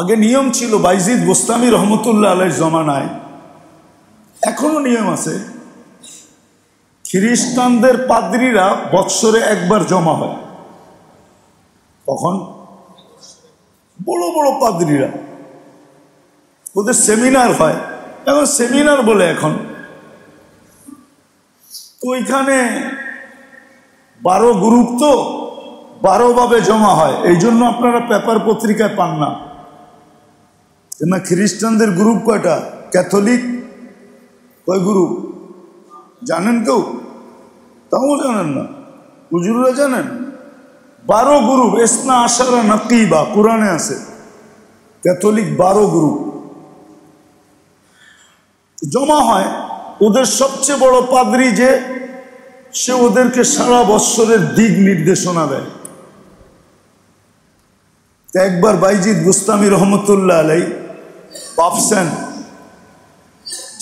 আগে নিয়ম ছিল বাইজিদ গোস্তামি রহমতুল্লাহ আলাইহির জমানায়, এখনো নিয়ম আছে, খ্রিস্টানদের পাদ্রীরা বৎসরে একবার জমা হয়। তখন বড় বড় পাদ্রীরা, ওদের সেমিনার হয়, এখন সেমিনার বলে এখন। তো ওইখানে 12 গ্রুপ, তো 12 ভাবে জমা হয়, এই জন্য আপনারা পেপার পত্রিকায় পান না। না, খ্রিস্টানদের গ্রুপ কয়টা? ক্যাথলিক কয় গ্রুপ জানেন কেউ? তাও জানেন না, হুজুররা জানেন? 12 গ্রুপ, ইসনা আশারা নাকিবা কোরআনে আছে। ক্যাথলিক 12 গ্রুপ জমা হয়। ওদের সবচেয়ে বড় পাদ্রী যে, সে ওদেরকে সারা বৎসরের দিক নির্দেশনা দেয়। একবার বাইজিদ গোস্তামি রহমতুল্লাহ আলাইহি ভাবছেন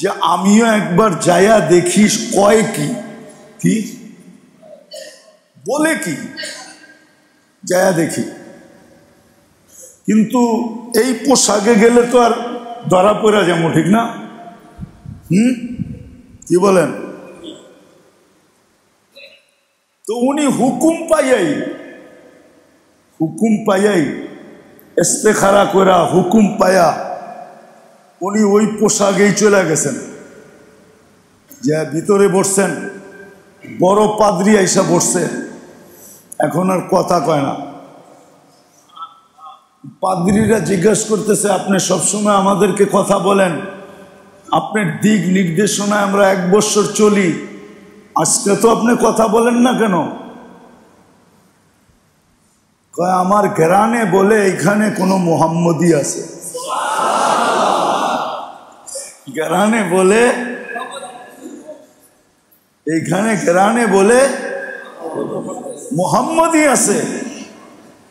যে আমিও একবার যায়া দেখিস কয় কি কি বলে, কি যায়া দেখি। কিন্তু এই পোশাকে গেলে তো আর ধরা পড়া যাবো, ঠিক না? কি বলেন? তো উনি হুকুম পাইয়াই ইস্তেখারা করা, হুকুম পায়া উনি ওই পোশাকেই চলে গেছেন। যে ভিতরে বসছেন, বড় পাদ্রী আইসা বসছে, এখন আর কথা কয় না। পাদ্রীরা জিজ্ঞাসা করতেছে, আপনি সবসময় আমাদেরকে কথা বলেন, আপনার দিক নির্দেশনায় আমরা 1 বছর চলি, আজকে তো আপনি কথা বলেন না কেন? কয় আমার ঘেরানে বলে এখানে কোনো মুহাম্মদী আছে। ঘেরানে বলে, এইখানে ঘেরানে বলে মুহাম্মদী আছে।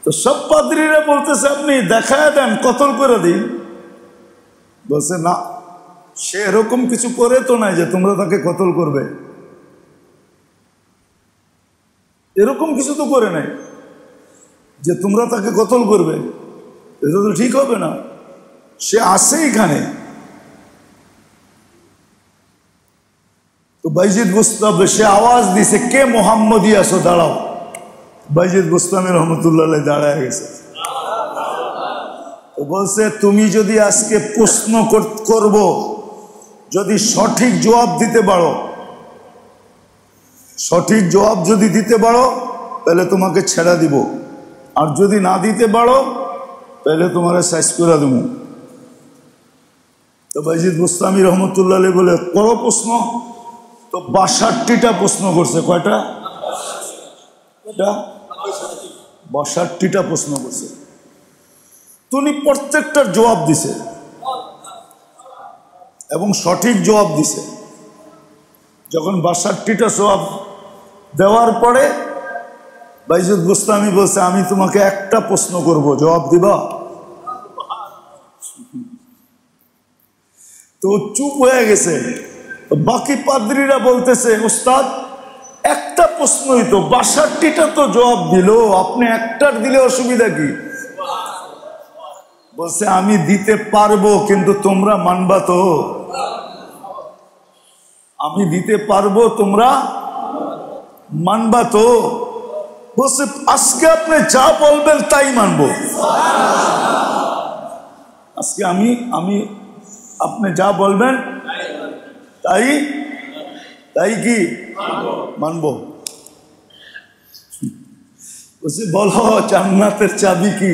তো সব পাদ্রীরা বলতেছে, আপনি দেখায় দেন, কতল করে দিন। বলছে না, সে এরকম কিছু করে তো নাই যে তোমরা তাকে কতল করবে, এরকম কিছু তো করে নাই যে তোমরা তাকে কতল করবে, এটা তো ঠিক হবে না। সে আসে এখানে। তো বাইজিদ গোস্তামি, সে আওয়াজ দিছে, কে মুহাম্মদী আছো, দাঁড়াও। বাইজিদ গোস্তামি রহমতুল্লাহ আলাইহি দাঁড়ায় গেছে। তো বলছে, তুমি যদি আজকে প্রশ্ন করব, যদি সঠিক জবাব দিতে পারো, সঠিক জবাব যদি দিতে পারো তাহলে তোমাকে ছেড়ে দিব, আর যদি না দিতে পারো তাহলে তোমার শেষ করে দেব। তো বাইজিদ গোস্তামি রহমতুল্লাহ আলাইহি বলে, করো প্রশ্ন। তো 62টা প্রশ্ন করছে। কয়টা? 62টা প্রশ্ন করছে। তুমি প্রত্যেকটার জবাব দিছে এবং সঠিক জবাব দিছে। যখন 62টা জবাব দেওয়ার পরে বাইজিদ গোস্তামি বলছে, আমি তোমাকে একটা প্রশ্ন করব, জবাব দিবা? তো চুপ হয়ে গেছে। বাকি পাদ্রীরা বলতেছে, উস্তাদ একটা প্রশ্নই তো, 62টা তো জবাব দিল, আপনি একটার দিলে অসুবিধা কি? বলছে, আমি দিতে পারবো, কিন্তু তোমরা মানবা তো? আমি দিতে পারবো, তোমরা মানবা তো? বলছে, আজকে আপনি যা বলবেন তাই মানবো। আজকে আমি আপনি যা বলবেন তাই কি মানবো। বলছে, বলো জান্নাতের চাবি কি?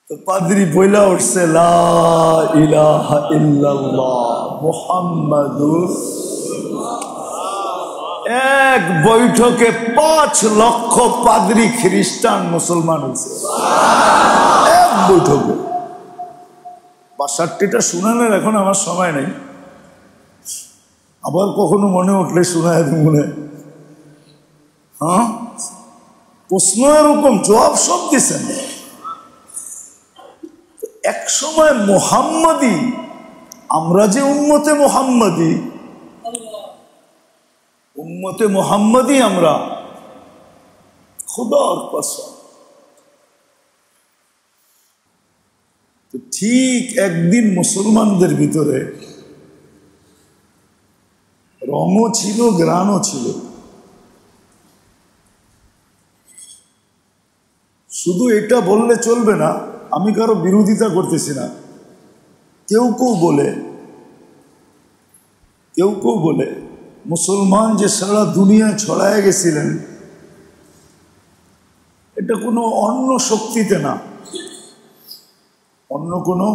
তো পাদ্রী বইলা উঠছে, লা ইলাহা ইল্লাল্লাহ মুহাম্মাদুর। এক বৈঠকে 5 লক্ষ পাদ্রী খ্রিস্টান মুসলমান হয়েছে, এক বৈঠকে। 62টা শুনানোর এখন আমার সময় নেই, আবার কখনো মনে উঠলে শোনায় মনে। হ্যাঁ, প্রশ্ন এরকম, জবাব সব দিচ্ছেন। এক সময় মুহাম্মদী, আমরা যে উম্মতে মুহাম্মদী আমরা, খুদার কসম। তো ঠিক একদিন মুসলমানদের ভিতরে রঙও ছিল, গ্রাণও ছিল। শুধু এটা বললে চলবে না, আমি কারো বিরোধিতা করতেছি না। কেউ কেউ বলে মুসলমান যে সারা দুনিয়ায় ছড়ায় গেছিলেন, এটা কোনো অন্য শক্তিতে না, অন্য কোনো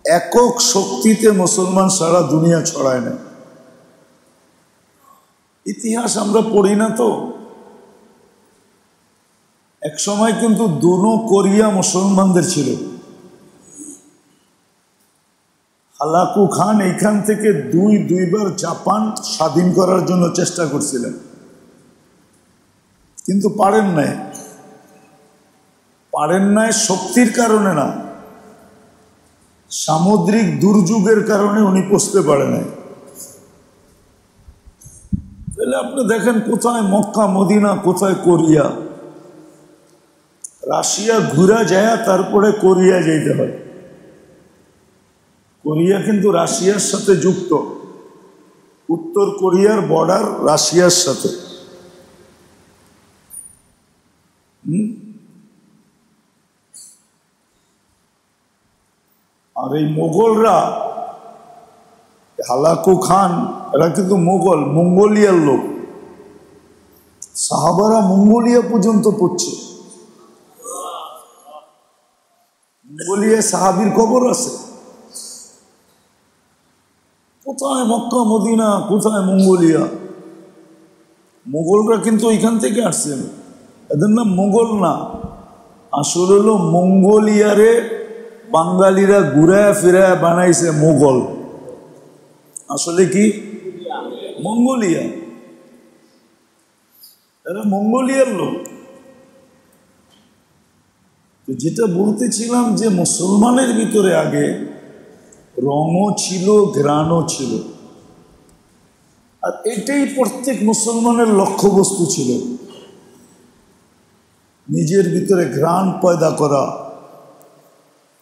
একক শক্তিতে মুসলমান সারা দুনিয়া ছড়ায় না। ইতিহাস আমরা পড়ি না তো। এক সময় কিন্তু দুনো কোরিয়া মুসলমানদের ছিল। হালাকু খান এইখান থেকে দুইবার জাপান স্বাধীন করার জন্য চেষ্টা করছিলেন, কিন্তু পারেন নাই শক্তির কারণে না, সামুদ্রিক দুর্যোগের কারণে উনি পৌঁছতে পারে নাই। তাহলে আপনি দেখেন কোথায় মক্কা মদিনা, কোথায় কোরিয়া। রাশিয়া ঘুরা যায়, তারপরে কোরিয়া যেতে হয়। কোরিয়া কিন্তু রাশিয়ার সাথে যুক্ত, উত্তর কোরিয়ার বর্ডার রাশিয়ার সাথে। আর এই মোগলরা, হালাকু খান, এরা কিন্তু মঙ্গোলিয়ার লোক। সাহাবারা মঙ্গোলিয়া পর্যন্ত পড়ছে। মঙ্গোলিয়ায় সাহাবীর কবর আছে। কোথায় মক্কা মদিনা, কোথায় মঙ্গোলিয়া। মোগলরা কিন্তু ওইখান থেকে আসছেন। এদের নাম মোগল না, আসলে হলো মঙ্গোলিয়ারে বাঙালিরা ঘুরায় ফিরায় বানাইছে মোগল। আসলে কি মঙ্গোলিয়া, এরা মঙ্গোলিয়ার লোক। যেটা বলতেছিলাম যে মুসলমানের ভিতরে আগে রঙও ছিল, ঘ্রাণও ছিল। আর এটাই প্রত্যেক মুসলমানের লক্ষ্যবস্তু ছিল, নিজের ভিতরে ঘ্রাণ পয়দা করা,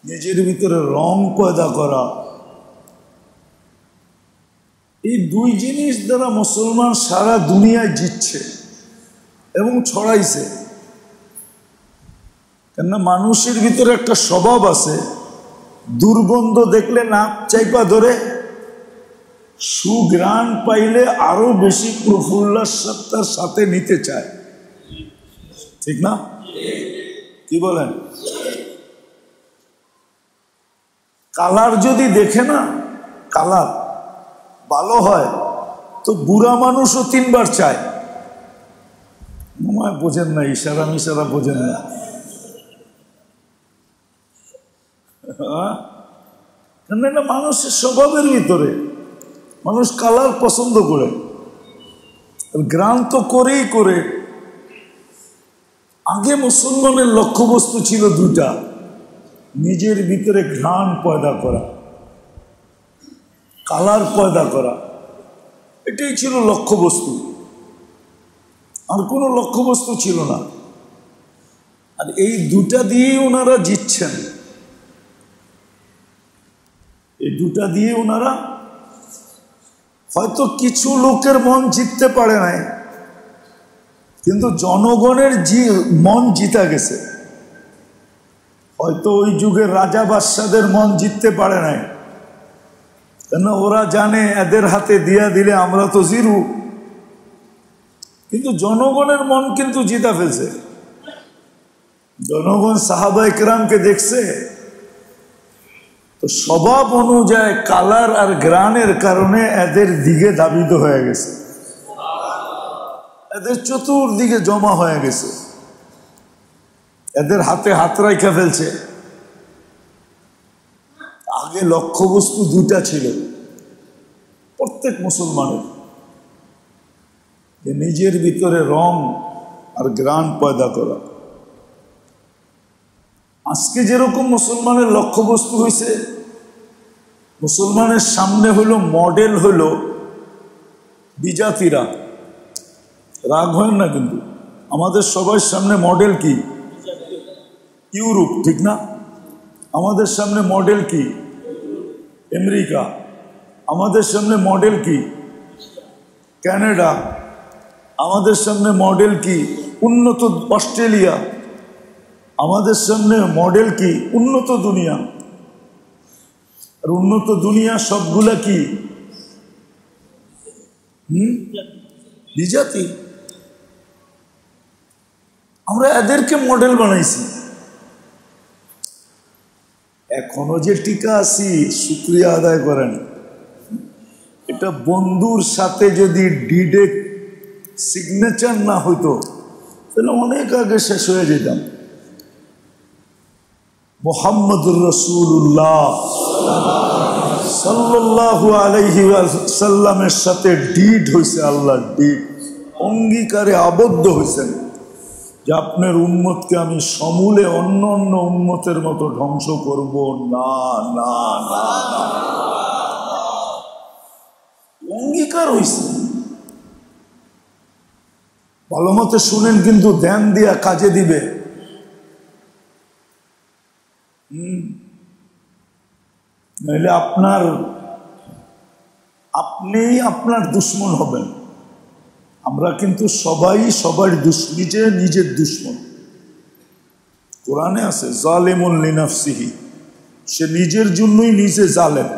নিজের ভিতরে রং পয়দা করা। এই দুই জিনিস দ্বারা মুসলমান সারা দুনিয়ায় জিতছে এবং ছড়াইছে। কেননা মানুষের ভিতরে একটা স্বভাব আছে, দুর্গন্ধ দেখলে নাক চাইপা ধরে, সুঘ্রাণ পাইলে আরো বেশি প্রফুল্লার সাথে নিতে চায়। ঠিক না? কি বলেন? কালার যদি দেখে না, কালার ভালো হয় তো বুড়া মানুষও 3 বার চায়। মনে হয় বোঝেন না, ইশারা মিশারা বোঝেন না। কেননা মানুষের স্বভাবের ভিতরে মানুষ কালার পছন্দ করে, গ্রাম তো করেই করে। আগে মুসলমানের লক্ষ্যবস্তু ছিল দুটা, নিজের ভিতরে ঘ্রাণ পয়দা করা, কালার পয়দা করা। এটাই ছিল লক্ষ্যবস্তু, আর কোনো লক্ষ্যবস্তু ছিল না। আর এই দুটা দিয়েই ওনারা জিতছেন। এই দুটা দিয়ে ওনারা হয়তো কিছু লোকের মন জিততে পারে নাই, কিন্তু জনগণের মন জিতা গেছে। হয়তো ওই যুগের রাজা বাদশাদের মন জিততে পারে নাই, কেন ওরা জানে এদের হাতে দিয়া দিলে আমরা তো জিরু। কিন্তু জনগণের মন কিন্তু জিতা ফেলছে। জনগণ সাহাবা ইকরামকে দেখছে, তো স্বভাব অনুযায়ী কালার আর গ্রানের কারণে এদের দিকে ধাবিত হয়ে গেছে, এদের চতুর্দিকে জমা হয়ে গেছে, এদের হাতে হাত রাইখা ফেলছে। আগে লক্ষ্যবস্তু দুটা ছিল প্রত্যেক মুসলমানের, যে নিজের ভিতরে রং আর গ্রাণ পয়দা করা। আজকে যেরকম মুসলমানের লক্ষ্যবস্তু হয়েছে, মুসলমানের সামনে হলো মডেল হলো বিজাতিরা। রাগ হয় না কিন্তু, আমাদের সবার সামনে মডেল কি? ইউরোপ, ঠিক না? আমাদের সামনে মডেল কি? আমেরিকা। আমাদের সামনে মডেল কি? কানাডা। আমাদের সামনে মডেল কি? উন্নত অস্ট্রেলিয়া। আমাদের সামনে মডেল কি? উন্নত দুনিয়া। আর উন্নত দুনিয়া সবগুলা কি? বিজাতি। আমরা এদেরকে মডেল বানাইছি। এখনো যে টিকা আছি, শুকরিয়া আদায় করেন। এটা বন্ধুর সাথে যদি ডিডে সিগনেচার না হইতো তাহলে অনেক আগে শেষ হয়ে যেতাম। মুহাম্মদুর রাসূলুল্লাহ সাল্লাল্লাহু আলাইহি ওয়াসাল্লামের সাথে ডিড হয়েছে, আল্লাহর ডিড, অঙ্গীকারে আবদ্ধ হয়েছেন যে আপনার উম্মতকে আমি সমূলে অন্য অন্য উম্মতের মতো ধ্বংস করব না, না, না, না। অঙ্গীকার হয়েছে। ভালো মতো শুনেন, কিন্তু ধ্যান দিয়া কাজে দিবে। নইলে আপনিই আপনার দুশ্মন হবেন। আমরা কিন্তু সবাই সবার নিজের দুশ্মন। কোরআনে আছে জালিমুন লিনাফসিহি, সে নিজের জন্যই নিজে জালেম,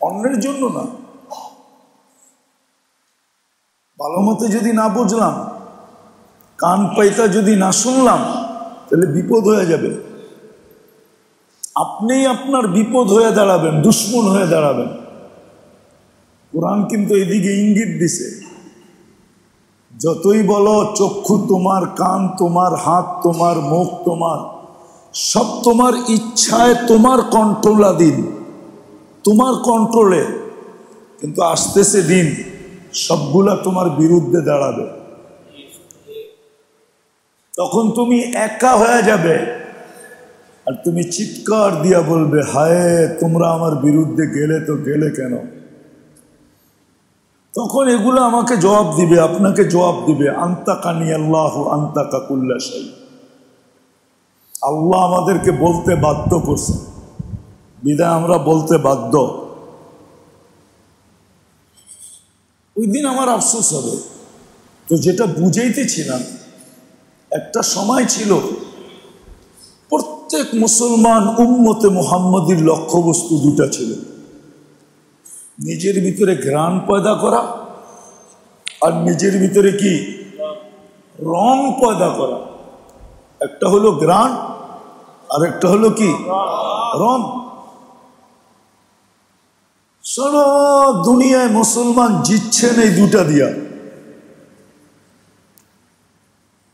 অন্যের জন্য না। ভালো মতো যদি না বুঝলাম, কান পাইতা যদি না শুনলাম, তাহলে বিপদ হয়ে যাবে। আপনিই আপনার বিপদ হয়ে দাঁড়াবেন, দুশ্মন হয়ে দাঁড়াবেন। কোরআন কিন্তু এদিকে ইঙ্গিত দিছে। যতই বলো চক্ষু তোমার, কান তোমার, হাত তোমার, মুখ তোমার, সব তোমার ইচ্ছায়, তোমার কন্ট্রোলাধীন, তোমার কন্ট্রোলে, কিন্তু আসতেছে দিন সবগুলা তোমার বিরুদ্ধে দাঁড়াবে। তখন তুমি একা হয়ে যাবে, আর তুমি চিৎকার দিয়া বলবে, হায় তোমরা আমার বিরুদ্ধে গেলে তো গেলে কেন? তখন এগুলো আমাকে জবাব দিবে, আপনাকে জবাব দিবে, আনতাকানি আল্লাহু আনতাকা কুল্লা শাই। আল্লাহ আমাদেরকে বলতে বাধ্য করছে, বিধায় আমরা বলতে বাধ্য। ওই দিন আমার আফসোস হবে। তো যেটা বুঝাইতেছিলাম, একটা সময় ছিল প্রত্যেক মুসলমান উম্মতে মুহাম্মদীর লক্ষ্যবস্তু দুটা ছিল। নিজের ভিতরে ঘ্রাণ পয়দা করা, আর নিজের ভিতরে কি রং পয়দা করা। একটা হলো ঘ্রাণ, আর একটা হলো কি রং। সারা দুনিয়ায় মুসলমান জিতছেন এই দুটা দিয়া।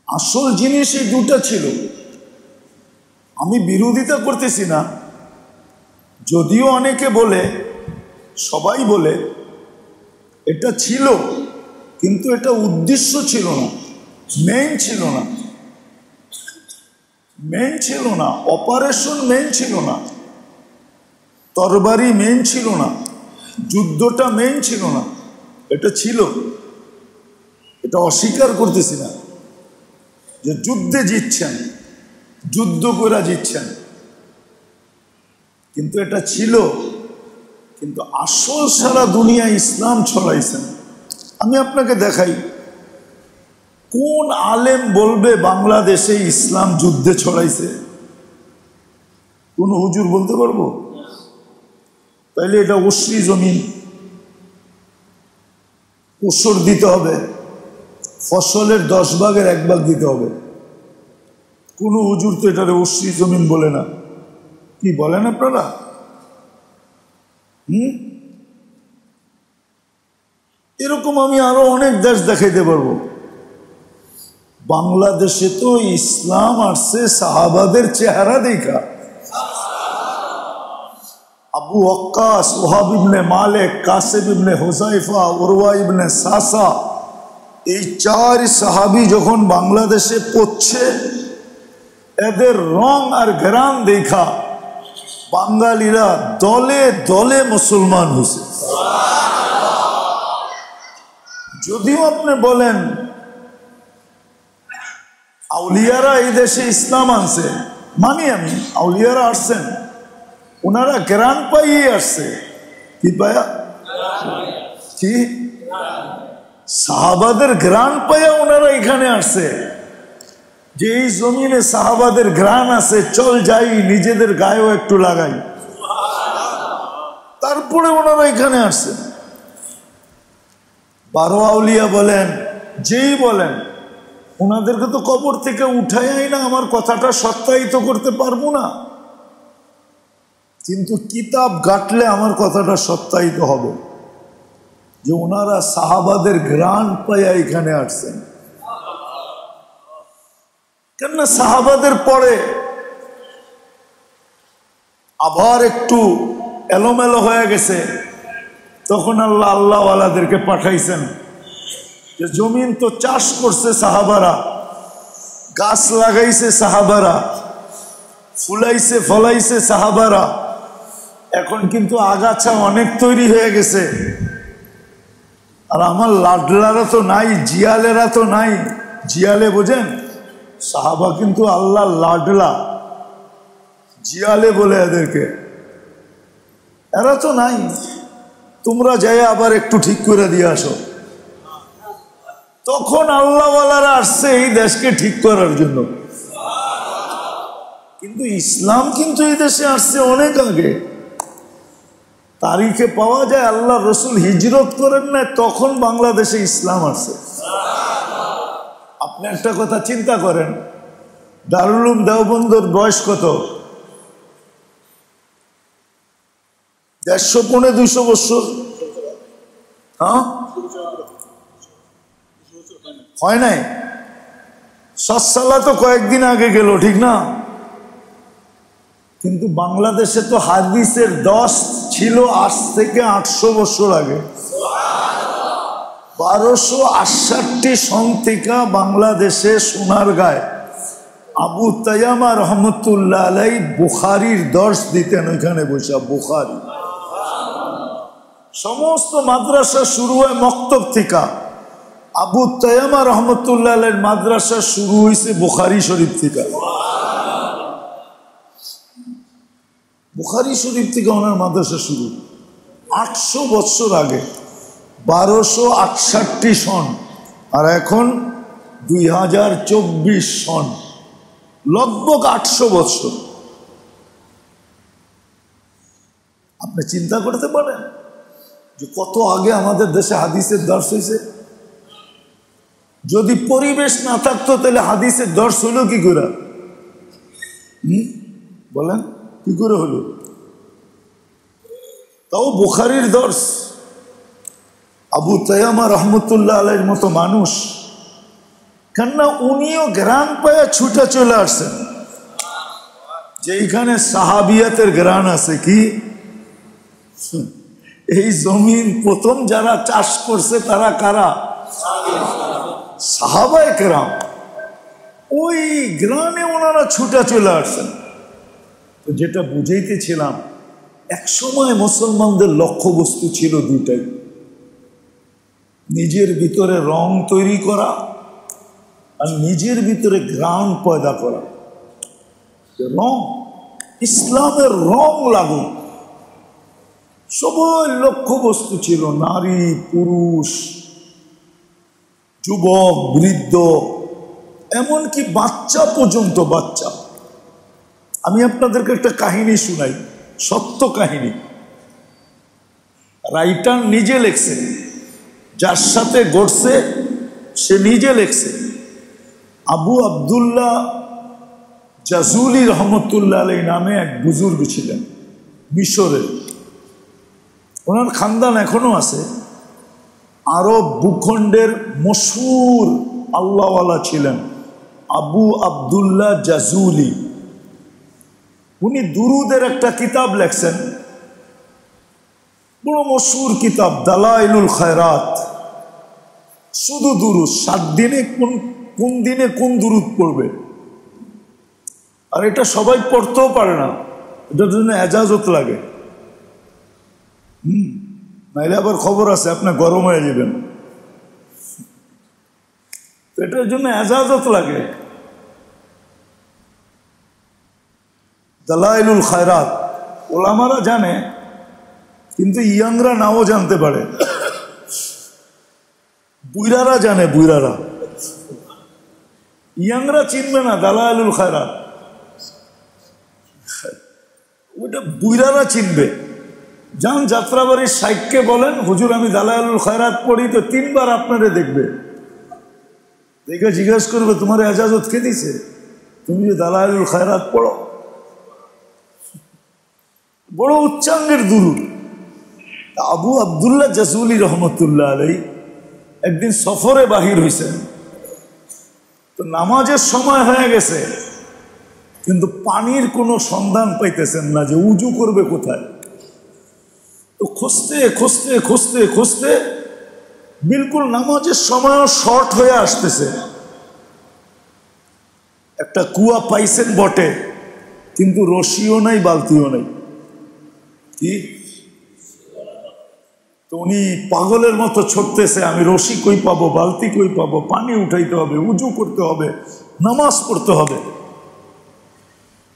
আসল জিনিস এই দুটা ছিল। আমি বিরোধিতা করতেছি না, যদিও অনেকে বলে, সবাই বলে এটা ছিল, কিন্তু এটা উদ্দেশ্য ছিল না, মেইন ছিল না, মেইন ছিল না, অপারেশন মেইন ছিল না, তরবারি মেইন ছিল না, যুদ্ধটা মেইন ছিল না। এটা ছিল, এটা অস্বীকার করতেছি না যে যুদ্ধে জিতছেন, যুদ্ধ করে জিতছেন, কিন্তু এটা ছিল। কিন্তু আসল সারা দুনিয়া ইসলাম ছড়াইছেন। আমি আপনাকে দেখাই, কোন আলেম বলবে বাংলাদেশে ইসলাম যুদ্ধে ছড়াইছে? কোন হুজুর বলতে পারবো? তাইলে এটা অশ্রী জমিন, ওসর দিতে হবে, ফসলের 10 ভাগের 1 ভাগ দিতে হবে। কোন হুজুর তো এটারে অশ্রী জমিন বলে না। কি বলেন আপনারা? এরকম আমি আরো অনেক দেশ দেখাইতে পারবো। বাংলাদেশে তো ইসলাম আসছে সাহাবাদের চেহারা দেখা। আবু ওয়াক্কাস, ওহাব ইবনে মালিক, কাসিম ইবনে হুযায়ফা, উরওয়া ইবনে সাসা, এই 4 সাহাবী যখন বাংলাদেশে পৌঁছে, এদের রং আর ঘ্রাণ দেখা বাঙালিরা দলে দলে মুসলমান হয়েছে। যদিও আপনি বলেন আউলিয়ারা এই দেশে ইসলাম আনছে, মানি আমি, আউলিয়ারা আসছেন, ওনারা জ্ঞান পাইয়ে আসছে। কি পায়া? কি সাহাবাদের ঘ্রাণ পাইয়া ওনারা এখানে আসছে, যে এই জমিনে সাহাবাদের ঘ্রাণ আছে, চল যাই নিজেদের গায়েও একটু লাগাই, তারপরে ওনারা এখানে আসছে। 12 আউলিয়া বলেন, যেই বলেন, ওনাদেরকে তো কবর থেকে উঠাই না, আমার কথাটা সত্যায়িত করতে পারবো না, কিন্তু কিতাব ঘাটলে আমার কথাটা সত্যায়িত হবে যে ওনারা সাহাবাদের ঘ্রাণ পাইয়া এখানে আসছেন। কেননা সাহাবাদের পরে আবার একটু এলোমেলো হয়ে গেছে, তখন আল্লাহ আল্লাহওয়ালাদেরকে পাঠাইছেন, যে জমিন তো চাষ করছে সাহাবারা, গাছ লাগাইছে সাহাবারা, ফুলাইছে ফলাইছে সাহাবারা, এখন কিন্তু আগাছা অনেক তৈরি হয়ে গেছে, আর আমার লাডলারা তো নাই, জিয়ালেরা তো নাই। জিয়ালে বোঝেন? সাহাবা কিন্তু আল্লাহ লাডলা, জিয়ালে বলে এদেরকে, এরা তো নাই, তোমরা যাই আবার একটু ঠিক করে দিয়ে আসো। তখন আল্লাহওয়ালারা আসছে এই দেশকে ঠিক করার জন্য, কিন্তু ইসলাম কিন্তু এই দেশে আসছে অনেক আগে। তারিখে পাওয়া যায় আল্লাহ রসুল হিজরত করেন না, তখন বাংলাদেশে ইসলাম আসছে। আপনি একটা কথা চিন্তা করেন, দারুল উলুম দেওবন্দের বয়স কত? 150-200 বছর। হ্যাঁ, হয় নাই? সৎসালা তো কয়েকদিন আগে গেল, ঠিক না? কিন্তু বাংলাদেশে তো হাদিসের 10 ছিল আজ থেকে 800 বছর আগে। 1268 সন থেকে বাংলাদেশে সোনারগাঁয় আবু তায়ামা রহমতুল্লাহ আলাই বুখারীর দর্শ দিতেন, ওইখানে বসে বুখারী। সমস্ত মাদ্রাসা শুরু হয় মক্তব থেকে। আবু তায়ামা রহমতুল্লাহ আলাইর মাদ্রাসা শুরু হয়েছে বুখারী শরীফ থেকে। বুখারী শরীফ থেকে ওনার মাদ্রাসা শুরু 800 বছর আগে, 1268 সন, আর এখন 2024 সন, লগভগ 800 বছর। আপনি চিন্তা করতে পারেন যে কত আগে আমাদের দেশে হাদিসের দর্শ হয়েছে। যদি পরিবেশ না থাকতো তাহলে হাদিসের দর্শ হলো কি করে? বলেন, কি করে হলো? তাও বুখারীর দর্শ। আবু তায়ামা রহমতুল্লাহ আলাইহির মতো মানুষ, কেননা উনিও গ্রান পায়া ছুটে চলে আসছেন যে এইখানে সাহাবিয়াতের গ্রান আছে। কি এই জমিন প্রথম যারা চাষ করছে তারা কারা? সাহাবায়ে কেরাম। ওই গ্রামে ওনারা ছুটে চলে আসছেন। তো যেটা বুঝাইতেছিলাম, এক সময় মুসলমানদের লক্ষ্যবস্তু ছিল দুইটাই, নিজের ভিতরে রং তৈরি করা আর নিজের ভিতরে ঘ্রাণ পয়দা করা। রং, ইসলামের রং লাগুক, সবাই লক্ষ্যবস্তু ছিল, নারী পুরুষ, যুবক বৃদ্ধ, এমনকি বাচ্চা পর্যন্ত। বাচ্চা, আমি আপনাদেরকে একটা কাহিনী শুনাই, সত্য কাহিনী। রাইটার নিজে লেখছে, যার সাথে ঘটছে সে নিজে লেখছে। আবু আবদুল্লাহ জাজুলি রহমতুল্লাহ আলাই নামে এক বুজুর্গ ছিলেন মিশরের। ওনার খানদান এখনো আছে। আরব ভূখণ্ডের মশহুর আল্লাহওয়ালা ছিলেন আবু আবদুল্লাহ জাজুলি। উনি দুরুদের একটা কিতাব লেখছেন, বড় মশহুর কিতাব, দালাইলুল খায়রাত। শুধু দুরুদ, 7 দিনে কোন দিনে কোন দুরুদ পড়বে, আর এটা সবাই পড়তেও পারে না, এটার জন্য এজাজত লাগে। নাইলে আবার খবর আছে আপনি গরম হয়ে যাবেন। এটার জন্য এজাজত লাগে। দালাইলুল খায়রাত ওলামারা জানে, কিন্তু ইয়াংরা নাও জানতে পারে। বুইরারা জানে, বুইরারা, ইয়াংরা চিনবে না দালাইলুল খায়রাত, ওটা বুইরারা চিনবে। যান যাত্রাবাড়ির সাইককে বলেন, হুজুর আমি দালাইলুল খায়রাত পড়ি, তো 3 বার আপনারে দেখবে, দেখে জিজ্ঞেস করবে তোমার এজাজত কে দিছে, তুমি যে দালাইলুল খায়রাত পড়ো। বড় উচ্চাঙ্গের দুরূদ। আবু আবদুল্লাহ জাসুলি রহমতুল্লাহ আলাই একদিন সফরে বাহির হয়েছেন, তো নামাজের সময় হয়ে গেছে, কিন্তু পানির কোনো সন্ধান পাইতেছেন না যে উজু করবে কোথায়। তো খুঁজতে খুঁজতে খুঁজতে খুঁজতে বিলকুল নামাজের সময়ও শর্ট হয়ে আসতেছে। একটা কুয়া পাইছেন বটে, কিন্তু রশিও নাই, বালতিও নাই। কি তো উনি পাগলের মতো ছুটতেছে, আমি রশি কই পাবো, বালতি কই পাবো, পানি উঠাইতে হবে, উজু করতে হবে, নামাজ পড়তে হবে।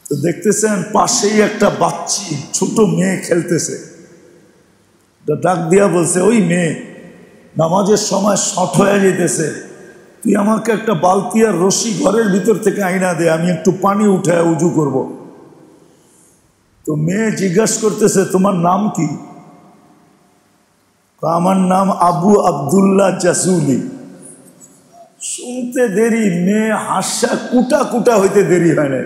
তো দেখতেছেন পাশেই একটা বাচ্চি ছোট মেয়ে খেলতেছে, ডাক দিয়া বলছে, ওই মেয়ে, নামাজের সময় শর্ট হয়ে যেতেছে, তুই আমাকে একটা বালতি আর রশি ঘরের ভিতর থেকে আইনা দে, আমি একটু পানি উঠায় উজু করব। তো মেয়ে জিজ্ঞাসা করতেছে, তোমার নাম কি? আমার নাম আবু আবদুল্লাহ জাসুলি। শুনতে দেরি, মেয়ে হাসা কুটা কুটা হইতে দেরি হয় না।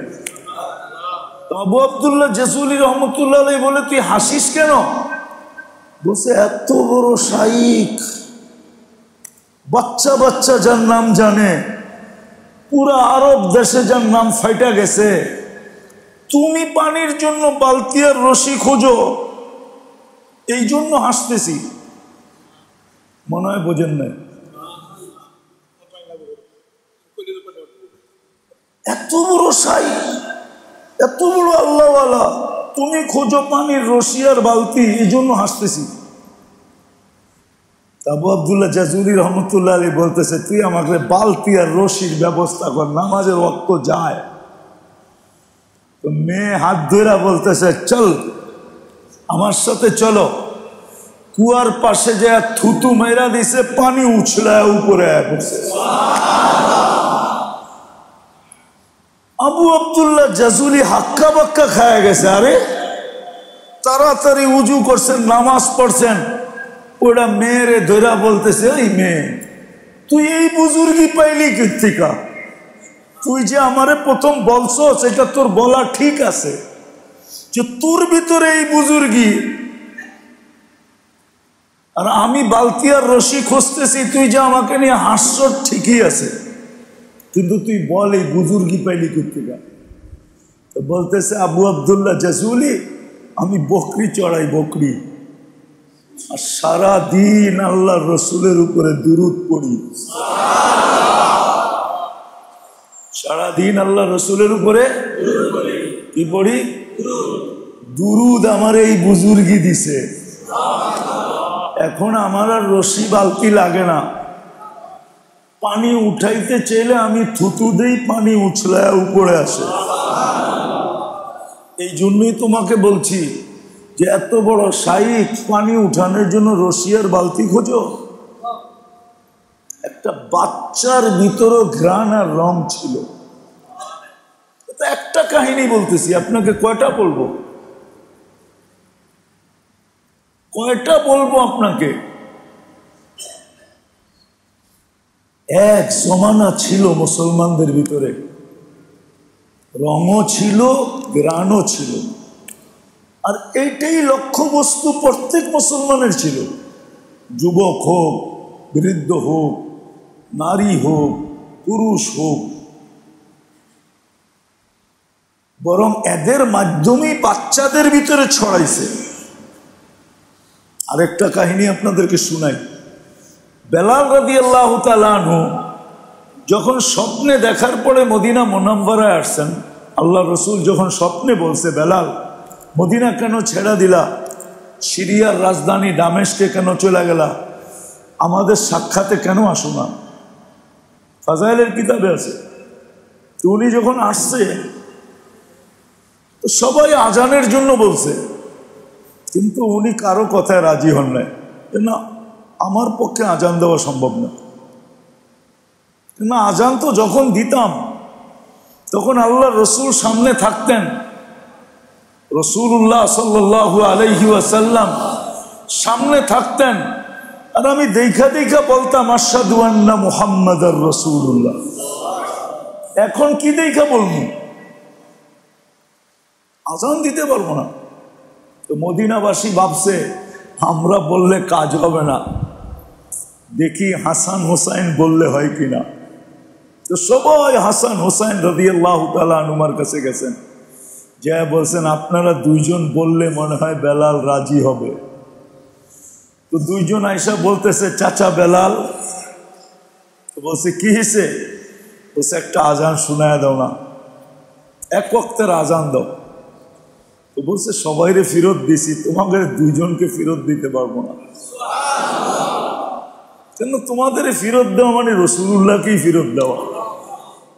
আবু আবদুল্লাহ জাসুলি রহমতুল্লাহ আলাইহি বলে, তুই হাসিস কেন? বলছে, এত বড় শাইখ, বাচ্চা বাচ্চা যার নাম জানে, পুরা আরব দেশে যার নাম ফাইটা গেছে, তুমি পানির জন্য বালতি আর রশি খোঁজো, এই জন্য হাসতেছি। মনে হয় বোঝেন নাই। এত বড় শাইখ, এত বড় আল্লাহওয়ালা, তুমি খোঁজো পানির রশি আর বালতি, এই জন্য হাসতেছি। আবু আবদুল্লাহ জাসুলি রহমতুল্লাহ আলাইহি বলতেছে, তুই আমাকে বালতি আর রশির ব্যবস্থা কর, নামাজের ওয়াক্ত যায়। তো মেয়ে হাত ধরে বলতেছে, চল আমার সাথে চলো। কুয়ার পাশে যে থুতু মেরা দিছে, পানি উছলায় উপরে পড়ছে। আবু আবদুল্লাহ জাসুলি হাক্কা বাক্কা খায়া গেছে। আরে তাড়াতাড়ি উজু করছেন, নামাজ পড়ছেন, ওটা মেয়েরে ধরা বলতেছে, ওই মেয়ে, তুই এই বুজুর্গি পাইলি কীর্তিকা? তুই যে আমারে প্রথম বলছো, সেটা তোর বলা ঠিক আছে, যে তোর ভিতরে এই বুজুর্গি, আর আমি বালতি আর রশি খুঁজতেছি, তুই যে আমাকে নিয়ে হাস্য, ঠিকই আছে, কিন্তু তুই বল এই বুজুর্গি পাইলি কীর্তিকা? তো বলতেছে আবু আবদুল্লাহ জাসুলি, আমি বকরি চড়াই, বকরি, আর সারা দিন আল্লাহর রসুলের উপরে দুরুদ পড়ি। সারাদিন আল্লাহ রসুলের উপরে কি পড়ি? দুরুদ। আমার এই বুজুর্গি দিছে, এখন আমার আর রশি বালতি লাগে না। পানি উঠাইতে চাইলে আমি থুতু দেই, পানি উছলায় উপরে আসে। এই জন্যই তোমাকে বলছি যে এত বড় শাইখ, পানি উঠানোর জন্য রশি আর বালতি খোঁজো। একটা বাচ্চার ভিতরও ঘ্রাণ আর রং ছিল। একটা কাহিনী বলতেছি আপনাকে, কয়টা বলবো, কয়টা বলবো আপনাকে? এক জমানা ছিল মুসলমানদের ভিতরে, রঙও ছিল, ঘ্রাণও ছিল, আর এইটাই লক্ষ্যবস্তু প্রত্যেক মুসলমানের ছিল। যুবক হোক, বৃদ্ধ হোক, নারী হোক, পুরুষ হোক, বরং এদের মাধ্যমেই বাচ্চাদের ভিতরে ছড়াইছে। আরেকটা কাহিনী আপনাদেরকে শুনাই। বেলাল রাদিয়াল্লাহু তাআলা আনহু যখন স্বপ্নে দেখার পরে মদিনা মুনাওয়ারায় আসছেন, আল্লাহ রসুল যখন স্বপ্নে বলছে, বেলাল মদিনা কেন ছেড়া দিলা, সিরিয়ার রাজধানী দামেস্কে কেন চলে গেলা, আমাদের সাক্ষাতে কেন আসো না? ফাজাইলের কিতাবে আছে। তো উনি যখন আসছে, তো সবাই আজানের জন্য বলছে, কিন্তু উনি কারো কথায় রাজি হন নাই। না, আমার পক্ষে আজান দেওয়া সম্ভব না। না, আজান তো যখন দিতাম তখন আল্লাহ রসুল সামনে থাকতেন, রসুল্লাহ সাল্লাল্লাহু আলাইহি ওয়াসাল্লাম সামনে থাকতেন, আর আমি দেখা দেখা বলতাম আশহাদু আন্না মুহাম্মাদার রাসূলুল্লাহ। এখন কি দেখা বলবো? আজান দিতে পারবো না। তো মদিনাবাসী ভাবছে আমরা বললে কাজ হবে না, দেখি হাসান হোসাইন বললে হয় কিনা। তো সবাই হাসান হোসাইন রাদিয়াল্লাহু তাআলা আনহুমার কাছে গেছেন, যা বলছেন আপনারা দুইজন বললে মনে হয় বেলাল রাজি হবে। তো দুইজন আইসা বলতেছে চাচা বেলাল। তো বলছে কি হয়েছে? বলছে একটা আজান শোনায় দাও না, এক ওয়াক্তের আজান দাও। তো বলছে সবাইরে ফেরত দিছি, তোমাদের দুইজনকে ফেরত দিতে পারবো না। কেন? তোমাদের ফেরত দেওয়া মানে রাসূলুল্লাহকেই ফেরত দেওয়া।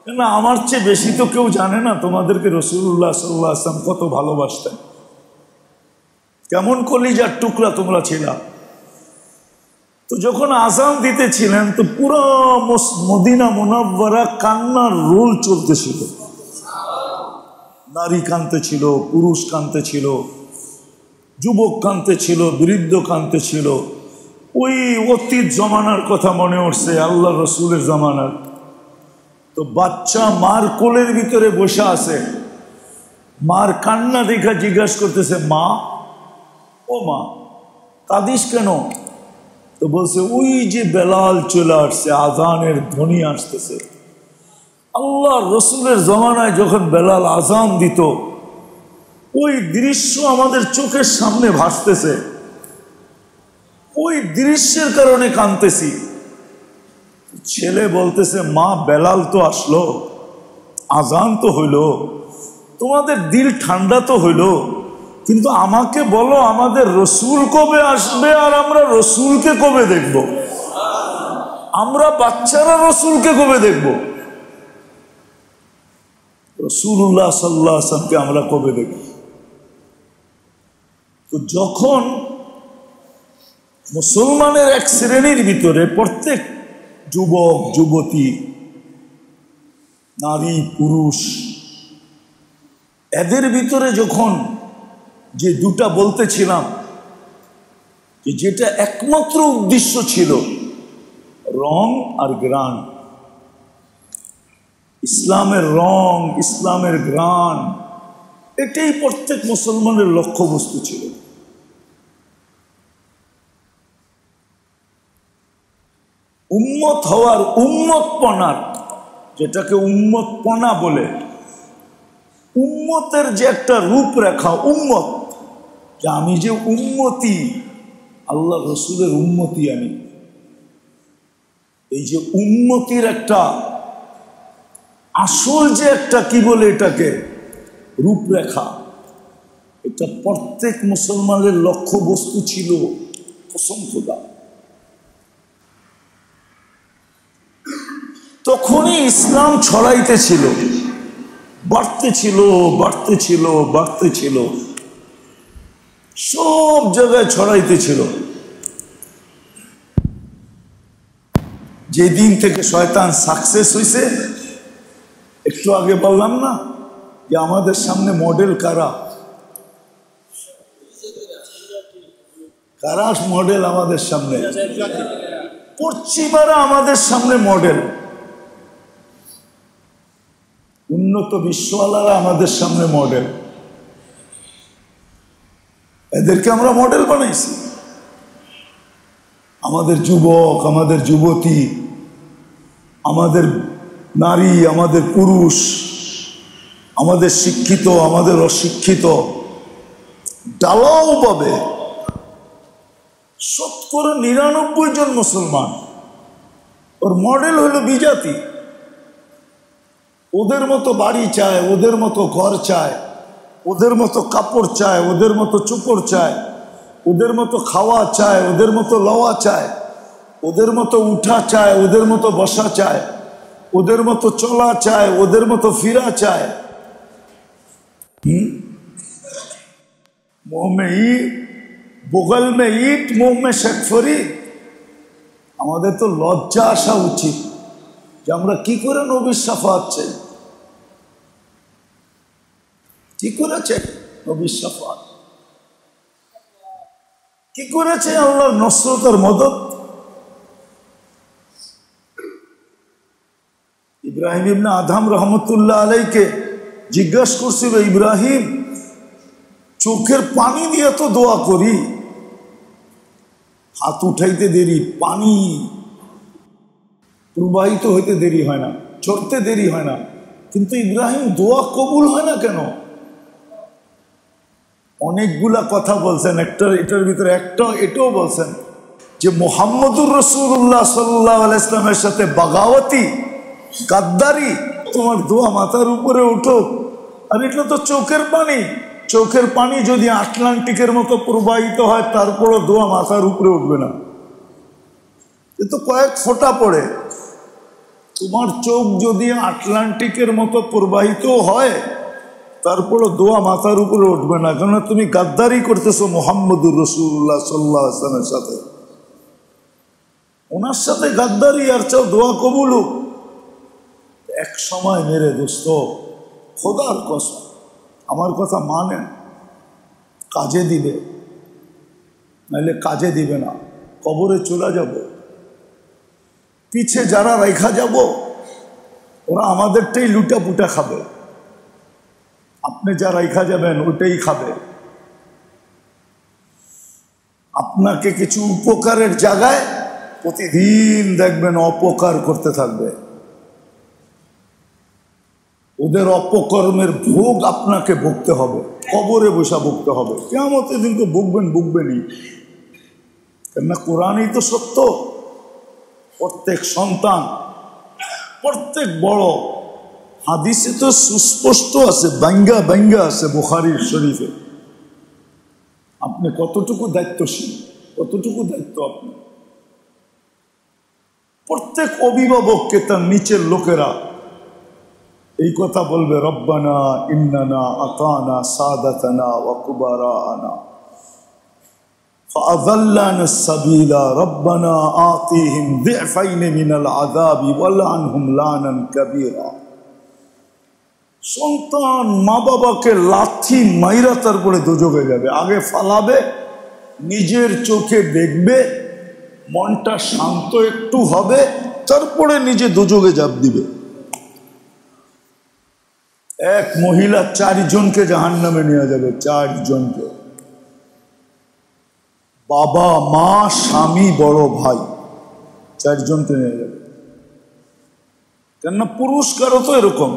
কেন? আমার চেয়ে বেশি তো কেউ জানে না তোমাদেরকে রাসূলুল্লাহ সাল্লাল্লাহু আলাইহি ওয়াসাল্লাম কত ভালোবাসতেন, কেমন কলিজার টুকরা তোমরা ছিলা। তো যখন আজান দিতেছিলেন তো পুরো মদিনা মুনাওয়ারা কান্নার রোল চলতেছিল। নারী কাঁদতে ছিল, পুরুষ কাঁদতে ছিল, যুবক কাঁদতে ছিল, বৃদ্ধ কাঁদতে ছিল। ওই অতীত জমানার কথা মনে উঠছে, আল্লাহ রসুলের জমানার। তো বাচ্চা মার কোলের ভিতরে বসে আছে, মার কান্না দেখা জিজ্ঞাসা করতেছে মা, ও মা কাঁদিস কেন? তো বলছে ওই যে বেলাল চলে আসছে, আজানের ধ্বনি আসতেছে। আল্লাহ রসুলের জমানায় যখন বেলাল আজান দিত ওই দৃশ্য আমাদের চোখের সামনে ভাসতেছে, ওই দৃশ্যের কারণে কাঁদতেছি। ছেলে বলতেছে মা বেলাল তো আসলো, আজান তো হইলো, তোমাদের দিল ঠান্ডা তো হইলো, কিন্তু আমাকে বলো আমাদের রসুল কবে আসবে আর আমরা রসুলকে কবে দেখব? আমরা বাচ্চারা রসুলকে কবে দেখব? রাসূলুল্লাহ সাল্লাল্লাহু আলাইহি ওয়াসাল্লামকে আমরা কবে দেখব? তো যখন মুসলমানের এক শ্রেণীর ভিতরে প্রত্যেক যুবক যুবতী, নারী পুরুষ, এদের ভিতরে যখন যে দুটা বলতেছিলাম যে যেটা একমাত্র উদ্দেশ্য ছিল রং আর গ্রাণ, ইসলামের রং ইসলামের গ্রাণ, এটাই প্রত্যেক মুসলমানের লক্ষ্যবস্তু ছিল। উম্মত হওয়ার, উম্মতপনার, যেটাকে উম্মতপনা বলে, উম্মতের যে একটা রূপরেখা, উম্মত, যে আমি যে উম্মতি, আল্লাহ রসুলের উম্মতি আমি, এই যে উম্মতির একটা আসল যে একটা কি বলে এটাকে রূপরেখা, এটা প্রত্যেক মুসলমানের লক্ষ্যবস্তু ছিল। কসম খোদা, তখনই ইসলাম ছড়াইতেছিল, বাড়তেছিল বাড়তেছিল বাড়তেছিল, সব জায়গায় ছড়াইতেছিল। যেদিন থেকে শয়তান সাকসেস হয়েছে, একটু আগে বললাম না যে আমাদের সামনে মডেল কারা কারা মডেল আমাদের সামনে, পশ্চিমারা আমাদের সামনে মডেল, উন্নত বিশ্বওয়ালারা আমাদের সামনে মডেল। এদেরকে আমরা মডেল বানাইছি। আমাদের যুবক, আমাদের যুবতী, আমাদের নারী, আমাদের পুরুষ, আমাদের শিক্ষিত, আমাদের অশিক্ষিত, ডালাও পাবে 99% জন মুসলমান। ওর মডেল হলো বিজাতি। ওদের মতো বাড়ি চায়, ওদের মতো ঘর চায়, ওদের মতো কাপড় চায়, ওদের মতো চোপড় চায়, ওদের মতো খাওয়া চায়, ওদের মতো লওয়া চায়, ওদের মতো উঠা চায়, ওদের মতো বসা চায়, ওদের মতো চলা চায়, ওদের মতো ফিরা চায়। মুহ মে ইট, বগল মে ইট, মুহ মে শেখ ফরিদ। আমাদের তো লজ্জা আসা উচিত যে আমরা কি করে নবীর শাফাত চাই, কি করেছে নবীর শাফাত, কি করেছে আল্লাহর নসরত আর মদদ। ইব্রাহিম ইবনে আদম রহমতুল্লাহ আলাইকে জিজ্ঞাসা করছিল, ইব্রাহিম চোখের পানি দিয়ে তো দোয়া করি, হাত উঠাইতে দেরি, পানি প্রবাহিত হইতে দেরি হয় না, চড়তে দেরি হয় না, কিন্তু ইব্রাহিম দোয়া কবুল হয় না কেন? অনেকগুলা কথা বলছেন, এটার ভিতরে এটাও বলছেন যে মুহাম্মদুর রাসূলুল্লাহ সাল্লাল্লাহু আলাইহি ওয়াসাল্লামের সাথে বাগাওয়াতি, গাদ্দারি, তোমার দোয়া মাথার উপরে উঠো। আর এটা তো চোখের পানি, চোখের পানি যদি আটলান্টিকের মতো প্রবাহিত হয় তারপরও দোয়া মাথার উপরে উঠবে না, এ তো কয়েক ফোঁটা পড়ে। তোমার চোখ যদি আটলান্টিকের মতো প্রবাহিত হয় তারপরও দোয়া মাথার উপরে উঠবে না, কেন তুমি গাদ্দারি করতেছো মুহাম্মদুর রাসূলুল্লাহ সাল্লাল্লাহু আলাইহি ওয়াসাল্লামের সাথে। ওনার সাথে গাদ্দারি আর চাও দোয়া কবুল হোক। এক সময় মেরে দোস্ত, খোদার কসম, আমার কথা মানেন, কাজে দিবে, নাহলে কাজে দিবে না, কবরে চলে যাব। পিছে যারা রেখা যাব ওরা আমাদেরটাই লুটা পুটা খাবে, আপনি যা রেখা যাবেন ওটাই খাবে। আপনাকে কিছু উপকারের জায়গায় প্রতিদিন দেখবেন অপকার করতে থাকবে, ওদের অপকর্মের ভোগ আপনাকে ভুগতে হবে, কবরে বসা ভুগতে হবে। কিয়ামতের দিন তো ভুগবেনই, কেননা কোরআনই তো সত্য। প্রত্যেক সন্তান, প্রত্যেক বড়, হাদিসে তো সুস্পষ্ট আছে, ব্যঙ্গা আছে বুখারীর শরীফে। আপনি কতটুকু দায়িত্বশীল, কতটুকু দায়িত্ব আপনি। প্রত্যেক অভিভাবককে তার নিচের লোকেরা এই কথা বলবে, রব্বানা ইন্নানা আতানা সাদাতানা ওয়া কুবারানা ফাআযাল্লানা সাবিলা রব্বানা আতিহিম যিফাইন মিনাল আযাবি ওয়ালআনহুম লানান কাবীরা। সন্তান মা বাবাকে লাথি মাইরা তারপরে দোজখে যাবে, আগে ফালাবে, নিজের চোখে দেখবে, মনটা শান্ত একটু হবে, তারপরে নিজে দোজখে ঝাঁপ দিবে। এক মহিলা 4 জনকে জাহান্নামে নিয়ে যাবে, 4 জনকে, বাবা মা স্বামী বড় ভাই, 4 জনকে নিয়ে যাবে। কেননা পুরস্কারও তো এরকম,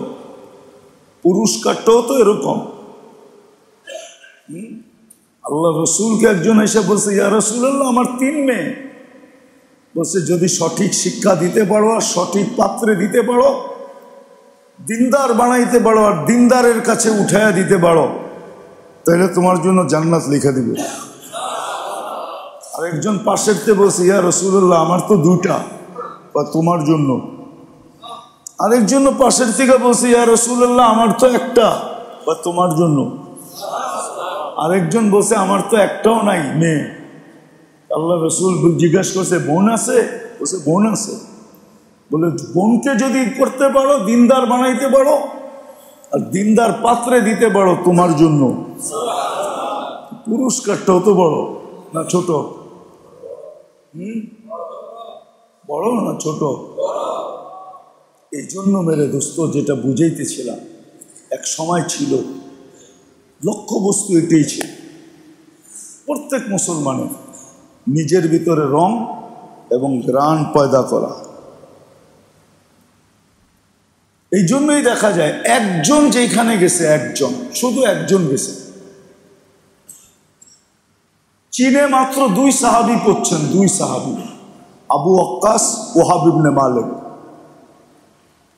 পুরস্কারটাও তো এরকম। আল্লাহ রসুলকে একজন এসে বলছে, ইয়া রাসূলুল্লাহ আমার 3 মেয়ে। বলছে যদি সঠিক শিক্ষা দিতে পারো আর সঠিক পাত্রে দিতে পারো, দিনদার বানাইতে পারো আর দিনদারের কাছে উঠাইয়া দিতে পারো, তাহলে তোমার জন্য জান্নাত লিখে দিবে। আরেকজন পাশেরতে বলছে, ইয়া রাসূলুল্লাহ আমার তো 2টা, বা তোমার জন্য। আরেকজন পাশের থেকে বলছে, ইয়া রাসূলুল্লাহ আমার তো 1টা, বা তোমার জন্য। আরেকজন বলছে আমার তো 1টাও নাই মেয়ে। আল্লাহ রসুল জিজ্ঞাসা করছে বোন আছে? বলছে বোন আছে। বলে বোনকে যদি করতে পারো, দিনদার বানাইতে পারো আর দিনদার পাত্রে দিতে পারো, তোমার জন্য পুরস্কারটাও তো বড় না ছোট? বড় না ছোট? এই জন্য মেরে দোস্ত যেটা বুঝাইতেছিলাম, এক সময় ছিল লক্ষ্য বস্তু এটাই ছিল প্রত্যেক মুসলমানের, নিজের ভিতরে রং এবং ঘ্রাণ পয়দা করা। এই জন্যই দেখা যায় একজন যেখানে গেছে, একজন, শুধু একজন গেছে। চীনে মাত্র 2 সাহাবী পড়ছেন, 2 সাহাবী, আবু ওয়াক্কাস, ওয়াহাব ইবনে মালিক।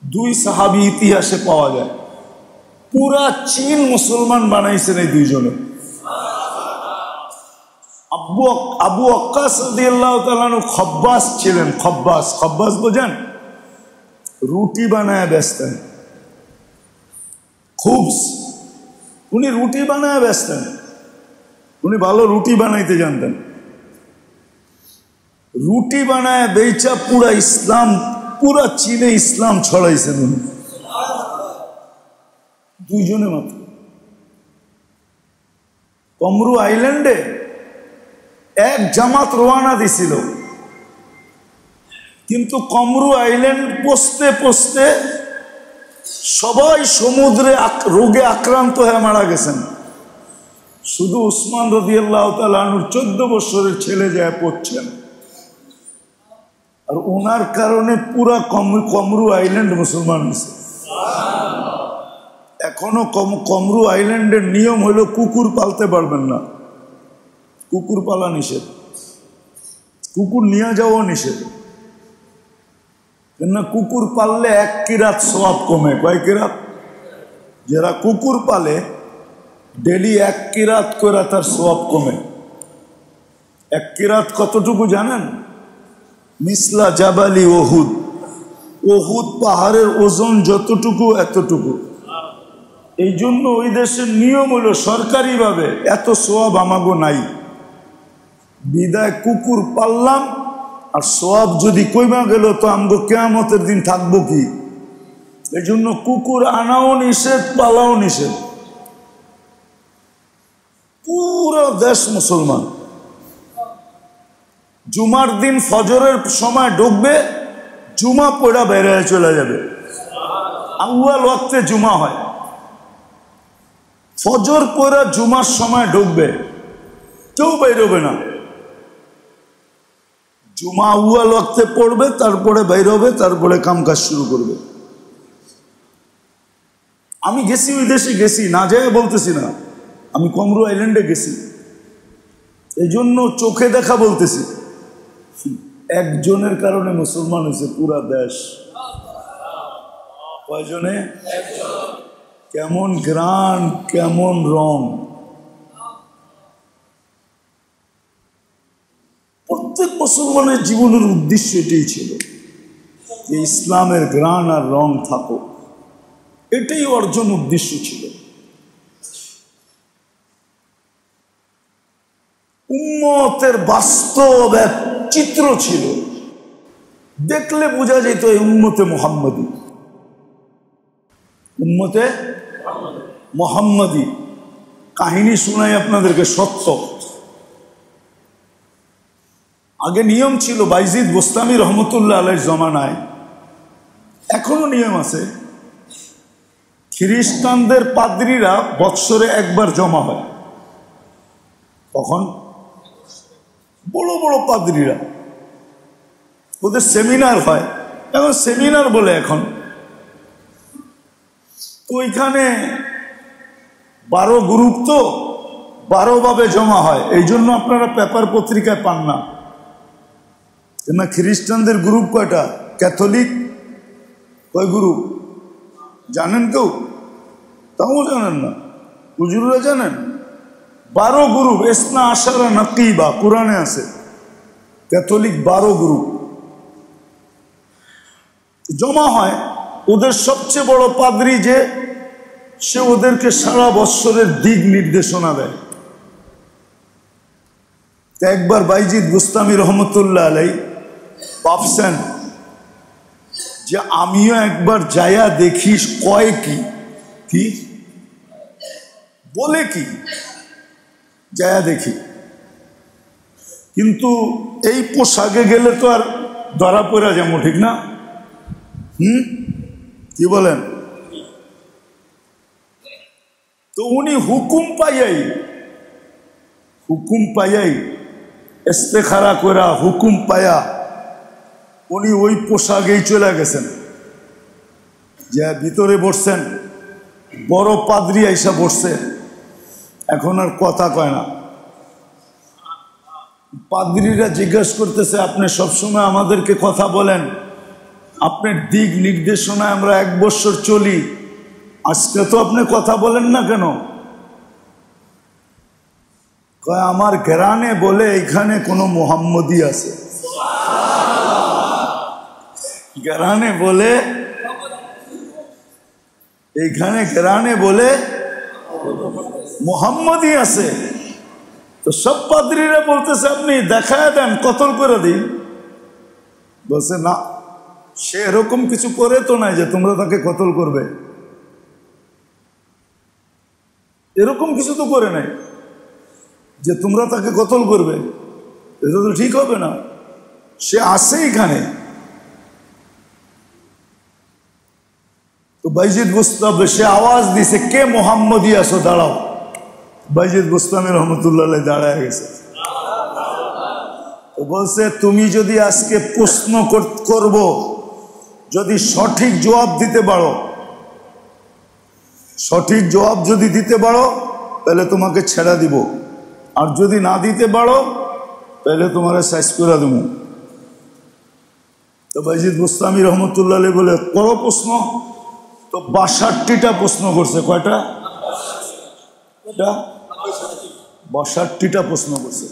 2 সাহাবী ইতিহাসে পাওয়া যায়। পুরা চীন মুসলমান বানাইছেন এই 2 জনে। আবু ওয়াক্কাস রাদিয়াল্লাহু তাআলা আনহু খব্বাস ছিলেন। খব্বাস বোঝেন? রুটি বানায় বেচতেন, খুব উনি রুটি বানায় বেচতেন। উনি ভালো রুটি বানাইতে জানতেন। রুটি বানায় বেচা পুরা ইসলাম, পুরা চীনে ইসলাম ছড়াইছেন উনি, দুইজনে মাত্র। কমরু আইল্যান্ডে এক জামাত রওনা দিছিল, কিন্তু কমরু আইল্যান্ড পৌঁছতে পৌঁছতে সবাই সমুদ্রে রোগে আক্রান্ত হয়ে মারা গেছেন। শুধু উসমান রাদিয়াল্লাহু তাআলা আনহুর 14 বছরের ছেলে যায় পড়ছেন, আর ওনার কারণে পুরা কমরু আইল্যান্ড মুসলমান হয়েছে। এখনো কমরু আইল্যান্ডের নিয়ম হলো কুকুর পালতে পারবেন না, কুকুর পালা নিষেধ, কুকুর নিয়ে যাওয়া নিষেধ। কেননা কুকুর পাললে 1 কিরাত সওয়াব কমে। কয় কিরাত? যারা কুকুর পালে ডেলি 1 কিরাত করে তার সওয়াব কমে। 1 কিরাত কতটুকু জানেন? মিসলা জাবালি ওহুদ, ওহুদ পাহাড়ের ওজন যতটুকু এতটুকু। এই জন্য ওই দেশের নিয়ম হলো সরকারিভাবে এত সওয়াব আমাগো নাই, বিদায় কুকুর পাললাম, আর সওয়াব যদি কইমা গেল তো আমগো কিয়ামতের দিন থাকবো কি? এই জন্য কুকুর আনাও নিষেধ, পালাও নিষেধ। পুরো দেশ মুসলমান। জুমার দিন ফজরের সময় ঢুকবে, জুমা পড়া বের হয়ে চলে যাবে। আউয়াল ওয়াক্তে জুমা হয়, ফজর পড়া জুমার সময় ঢুকবে, কেউ বেরোবে না। জুমা আউয়াল ওয়াক্তে পড়বে, তারপরে বেরোবে, তারপরে কামকাজ শুরু করবে। আমি গেছি ওই দেশে, গেছি না যায় বলতেছি না, আমি কমরু আইল্যান্ডে গেছি, এই জন্য চোখে দেখা বলতেছি। একজনের কারণে মুসলমান হয়েছে পুরা দেশ। কয়জনে? কেমন গ্রান, কেমন রং। প্রত্যেক মুসলমানের জীবনের উদ্দেশ্য এটাই ছিল যে ইসলামের গ্রান আর রং থাকো, এটাই অর্জন উদ্দেশ্য ছিল। উম্মতের বাস্তব এক চিত্র ছিল, দেখলে বোঝা যেত এই উম্মতে মুহাম্মদী, উম্মতে মুহাম্মদী। কাহিনী শোনাই আপনাদেরকে, সত্য। আগে নিয়ম ছিল, বাইজিদ বোস্তামি রহমতুল্লাহ আলাইহির জমানায়, এখনো নিয়ম আছে, খ্রিস্টানদের পাদ্রীরা বৎসরে একবার জমা হয়। তখন বড় বড় পাদ্রীরা, ওদের সেমিনার হয়, এখন সেমিনার বলে এখন। তো ওইখানে 12 গ্রুপ, তো 12 ভাবে জমা হয়। এই জন্য আপনারা পেপার পত্রিকায় পান না। না, খ্রিস্টানদের গ্রুপ কয়টা? ক্যাথলিক কয় গ্রুপ জানেন কেউ? তাও জানেন না, হুজুররা জানেন? 12 গ্রুপ, ইসনা আশারা নাকিবা, কোরআনে আছে। ক্যাথলিক 12 গ্রুপ জমা হয়। ওদের সবচেয়ে বড় পাদ্রী যে, সে ওদেরকে সারা বৎসরের দিক নির্দেশনা দেয়। একবার বাইজিদ বুস্তামি রহমতুল্লাহ আলাই ভাবছেন যে আমিও একবার যায়া দেখি কয় কি কি বলে, কি যায়া দেখি। কিন্তু এই পোশাকে গেলে তো আর ধরা পড়া যেমন, ঠিক না? কি বলেন? তো উনি হুকুম পাইয়াই ইস্তেখারা করা, হুকুম পায়া উনি ওই পোশাকেই চলে গেছেন। যে ভিতরে বসছেন, বড় পাদ্রী আইসা বসছে, এখন আর কথা কয় না। পাদ্রীরা জিজ্ঞেস করতেছে, আপনি সবসময় আমাদেরকে কথা বলেন, আপনার দিক নির্দেশনায় আমরা 1 বছর চলি, আজকে তো আপনি কথা বলেন না কেন? কয় আমার ঘেরানে বলে এখানে কোনো মুহাম্মদী আছে। ঘেরানে বলে, এইখানে ঘেরানে বলে মুহাম্মদী আছে। তো সব পাদ্রীরা বলতেছে আপনি দেখায় দেন, কতল করে দিন। বলছে না, সে এরকম কিছু করে তো নাই যে তোমরা তাকে কতল করবে, এরকম কিছু তো করে নাই যে তোমরা তাকে কতল করবে, এটা তো ঠিক হবে না। সে আসে এখানে, তো বাইজিদ বুস্তামি সে আওয়াজ দিছে, কে মোহাম্মদী আসো দাঁড়াও। বাইজিদ বুস্তামি রহমতুল্লাহ দাঁড়ায় গেছে। তো বলছে তুমি যদি আজকে প্রশ্ন করব, যদি সঠিক জবাব দিতে পারো, সঠিক জবাব যদি দিতে পারো তাহলে তোমাকে ছেড়ে দিব, আর যদি না দিতে পারো তাহলে তোমার সাইজ করে দেবো। তো বাইজিদ বুস্তামি রহমতুল্লাহ বলে করো প্রশ্ন। তো ৬২টা প্রশ্ন করছে। কয়টা? ৬২টা প্রশ্ন করছে।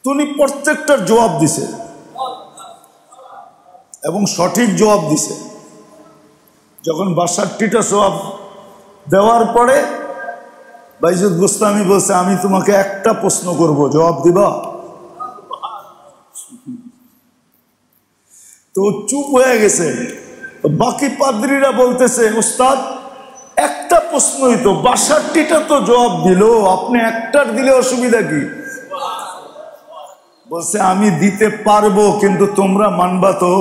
তুমি প্রত্যেকটার জবাব দিছে এবং সঠিক জবাব দিছে। যখন ৬২টা জবাব দেওয়ার পরে বাইজিদ বুস্তামি বলছে আমি তোমাকে একটা প্রশ্ন করব, জবাব দিবা? তো চুপ হয়ে গেছে। বাকি পাদ্রীরা বলতেছে উস্তাদ একটা প্রশ্নই তো, ৬২টা তো জবাব দিল, আপনি একটার দিলে অসুবিধা কি? বলছে আমি দিতে পারবো, কিন্তু তোমরা মানবা তো?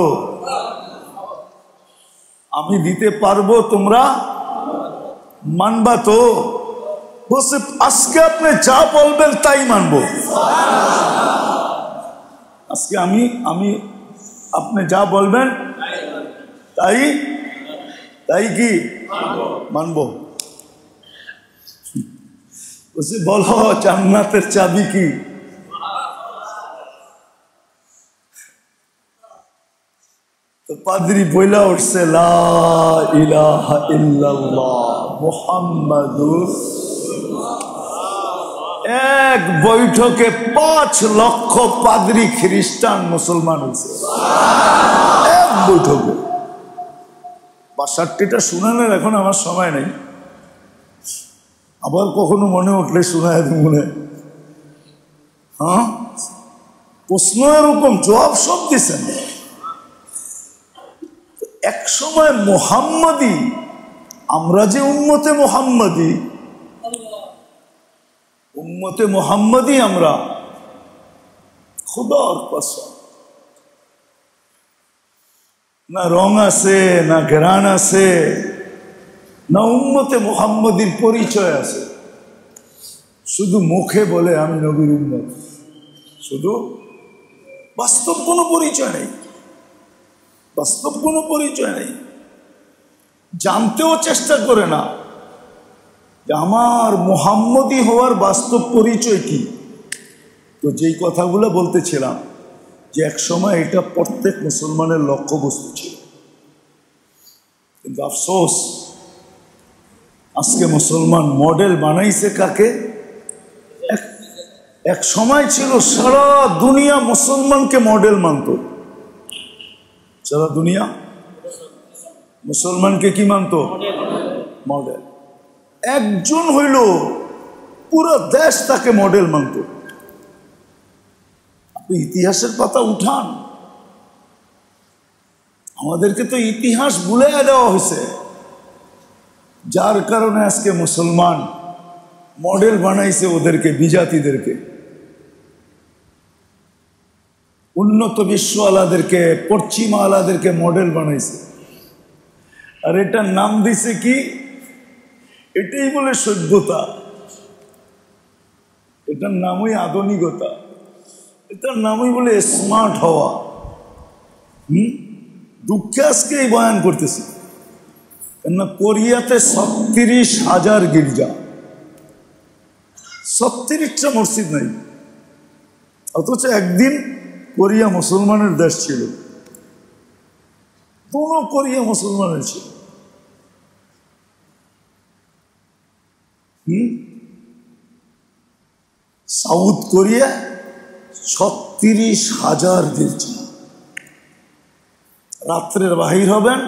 আমি দিতে পারবো, তোমরা মানবা তো? বলছে আজকে আপনি যা বলবেন তাই মানবো। আজকে আমি আপনি যা বলবেন তাই কি মানবো। বলছে বলো জান্নাতের চাবি কি? তো পাদ্রী বইলা উঠছে লা ইলাহা ইল্লাল্লাহ মুহাম্মাদুর। এক বৈঠকে ৫ লক্ষ পাদ্রী খ্রিস্টান মুসলমান হয়েছে, এক বৈঠকে। ৬২টা শুনানোর এখন আমার সময় নেই, আবার কখনো মনে উঠলে শোনায় মনে। হ্যাঁ, প্রশ্ন এরকম, জবাব সব দিচ্ছেন। এক সময় মুহাম্মাদি, আমরা যে উম্মতে মুহাম্মাদি আমরা, খোদার কসম, না রং আছে, না ঘ্রাণ আছে, না উম্মতে মুহাম্মাদির পরিচয় আছে। শুধু মুখে বলে আমি নবীর উম্মত, শুধু বাস্তব কোনো পরিচয় নেই, বাস্তব কোনো পরিচয় নেই। জানতেও চেষ্টা করে না যে আমার মুহাম্মদি হওয়ার বাস্তব পরিচয় কি। তো যেই কথাগুলো বলতেছিলাম যে এক সময় এটা প্রত্যেক মুসলমানের লক্ষ্যবস্তু ছিল, কিন্তু আফসোস আজকে মুসলমান মডেল বানাইছে কাকে? এক সময় ছিল সারা দুনিয়া মুসলমানকে মডেল মানত, সারা দুনিয়া মুসলমানকে কি মানত? মডেল। একজন হইল পুরো দেশ তাকে মডেল মানত। আপনি ইতিহাসের পাতা উঠান, আমাদেরকে তো ইতিহাস ভুলে দেওয়া হয়েছে, যার কারণে আজকে মুসলমান মডেল বানাইছে ওদেরকে, বিজাতিদেরকে, উন্নত বিশ্ব আলাদেরকে, পশ্চিমা আলাদেরকে মডেল বানাইছে। আর এটার নাম দিছে কি? এটাই বলে সভ্যতা, এটার নামই আধুনিকতা, এটার নামই বলে স্মার্ট হওয়া। দুঃখে আজকে এই বয়ান করতেছি, কেননা কোরিয়াতে ৩৬,০০০ গির্জা, ৩৬টা মসজিদ নাই, অথচ একদিন কোরিয়া মুসলমানের দেশ ছিল, কোন কোরিয়া মুসলমানের ছিল। সাউথ কোরিয়া ৩৬,০০০ গির্জা। রাত্রের বাহির হবেন,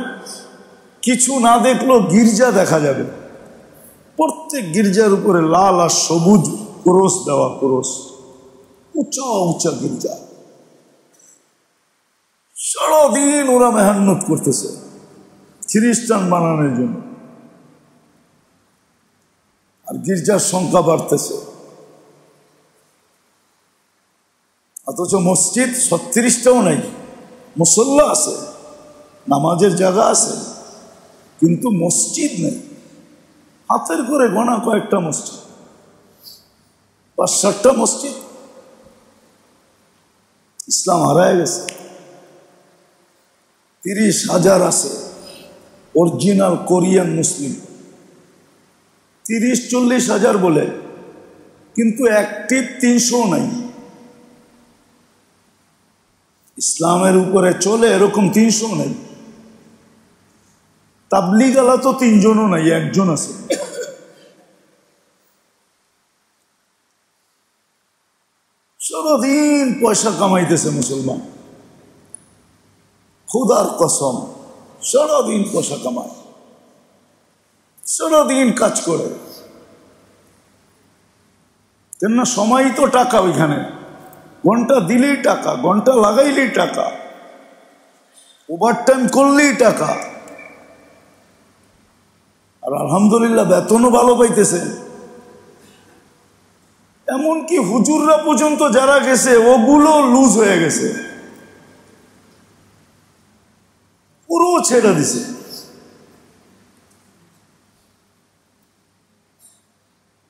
কিছু না দেখলেও গির্জা দেখা যাবে, প্রত্যেক গির্জার উপরে লাল আর সবুজ ক্রোশ দেওয়া, ক্রোশ, উঁচা উঁচা গির্জা। সারাদিন ওরা মেহনত করতেছে খ্রিস্টান বানানোর জন্য, আর গির্জার সংখ্যা বাড়তেছে। অথচ মসজিদ 36টাও নাই, মুসল্লা আছে, নামাজের জায়গা আছে, কিন্তু মসজিদ নেই। হাতের করে গোনা কয়েকটা মসজিদ, 5-7টা মসজিদ। ইসলাম হারায় গেছে। 30,000 আছে অরিজিনাল কোরিয়ান মুসলিম, 30-40 হাজার বলে, কিন্তু অ্যাক্টিভ 300 নাই। ইসলামের উপরে চলে এরকম 300 নেই। তাবলিগালা তো 3 জনও নাই, 1 জন আছে। সারাদিন পয়সা কামাইতেছে মুসলমান, খুদার কসম, সারাদিন পয়সা কামায়, সারাদিন কাজ করে। কেননা সময় তো টাকা, ওইখানে ঘন্টা দিলেই টাকা, ঘন্টা লাগাইলেই টাকা, ওভারটাইম করলেই টাকা। আর আলহামদুলিল্লাহ বেতনও ভালো পাইতেছে। এমনকি হুজুররা পর্যন্ত যারা গেছে ওগুলো লুজ হয়ে গেছে, পুরো ছেড়ে দিছে।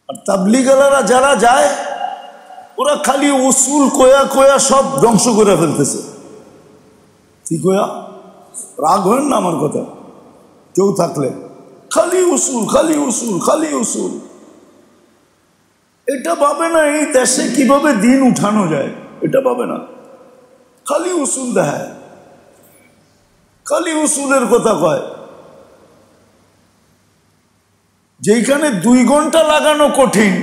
আর তাবলিগালারা যারা যায় ওরা খালি উসুল কোয়া কোয়া সব ধ্বংস করে ফেলতেছে। কি কোয়া? রাগ হয় না আমার কথা, কেউ থাকলে খালি উসুল, খালি উসুল, খালি উসুল। এটা ভাবে না এই দেশে কিভাবে দিন উঠানো যায়, এটা ভাবে না, খালি উসুল দেখায়, খালি উসুলের কথা কয়। যেইখানে 2 ঘন্টা লাগানো কঠিন,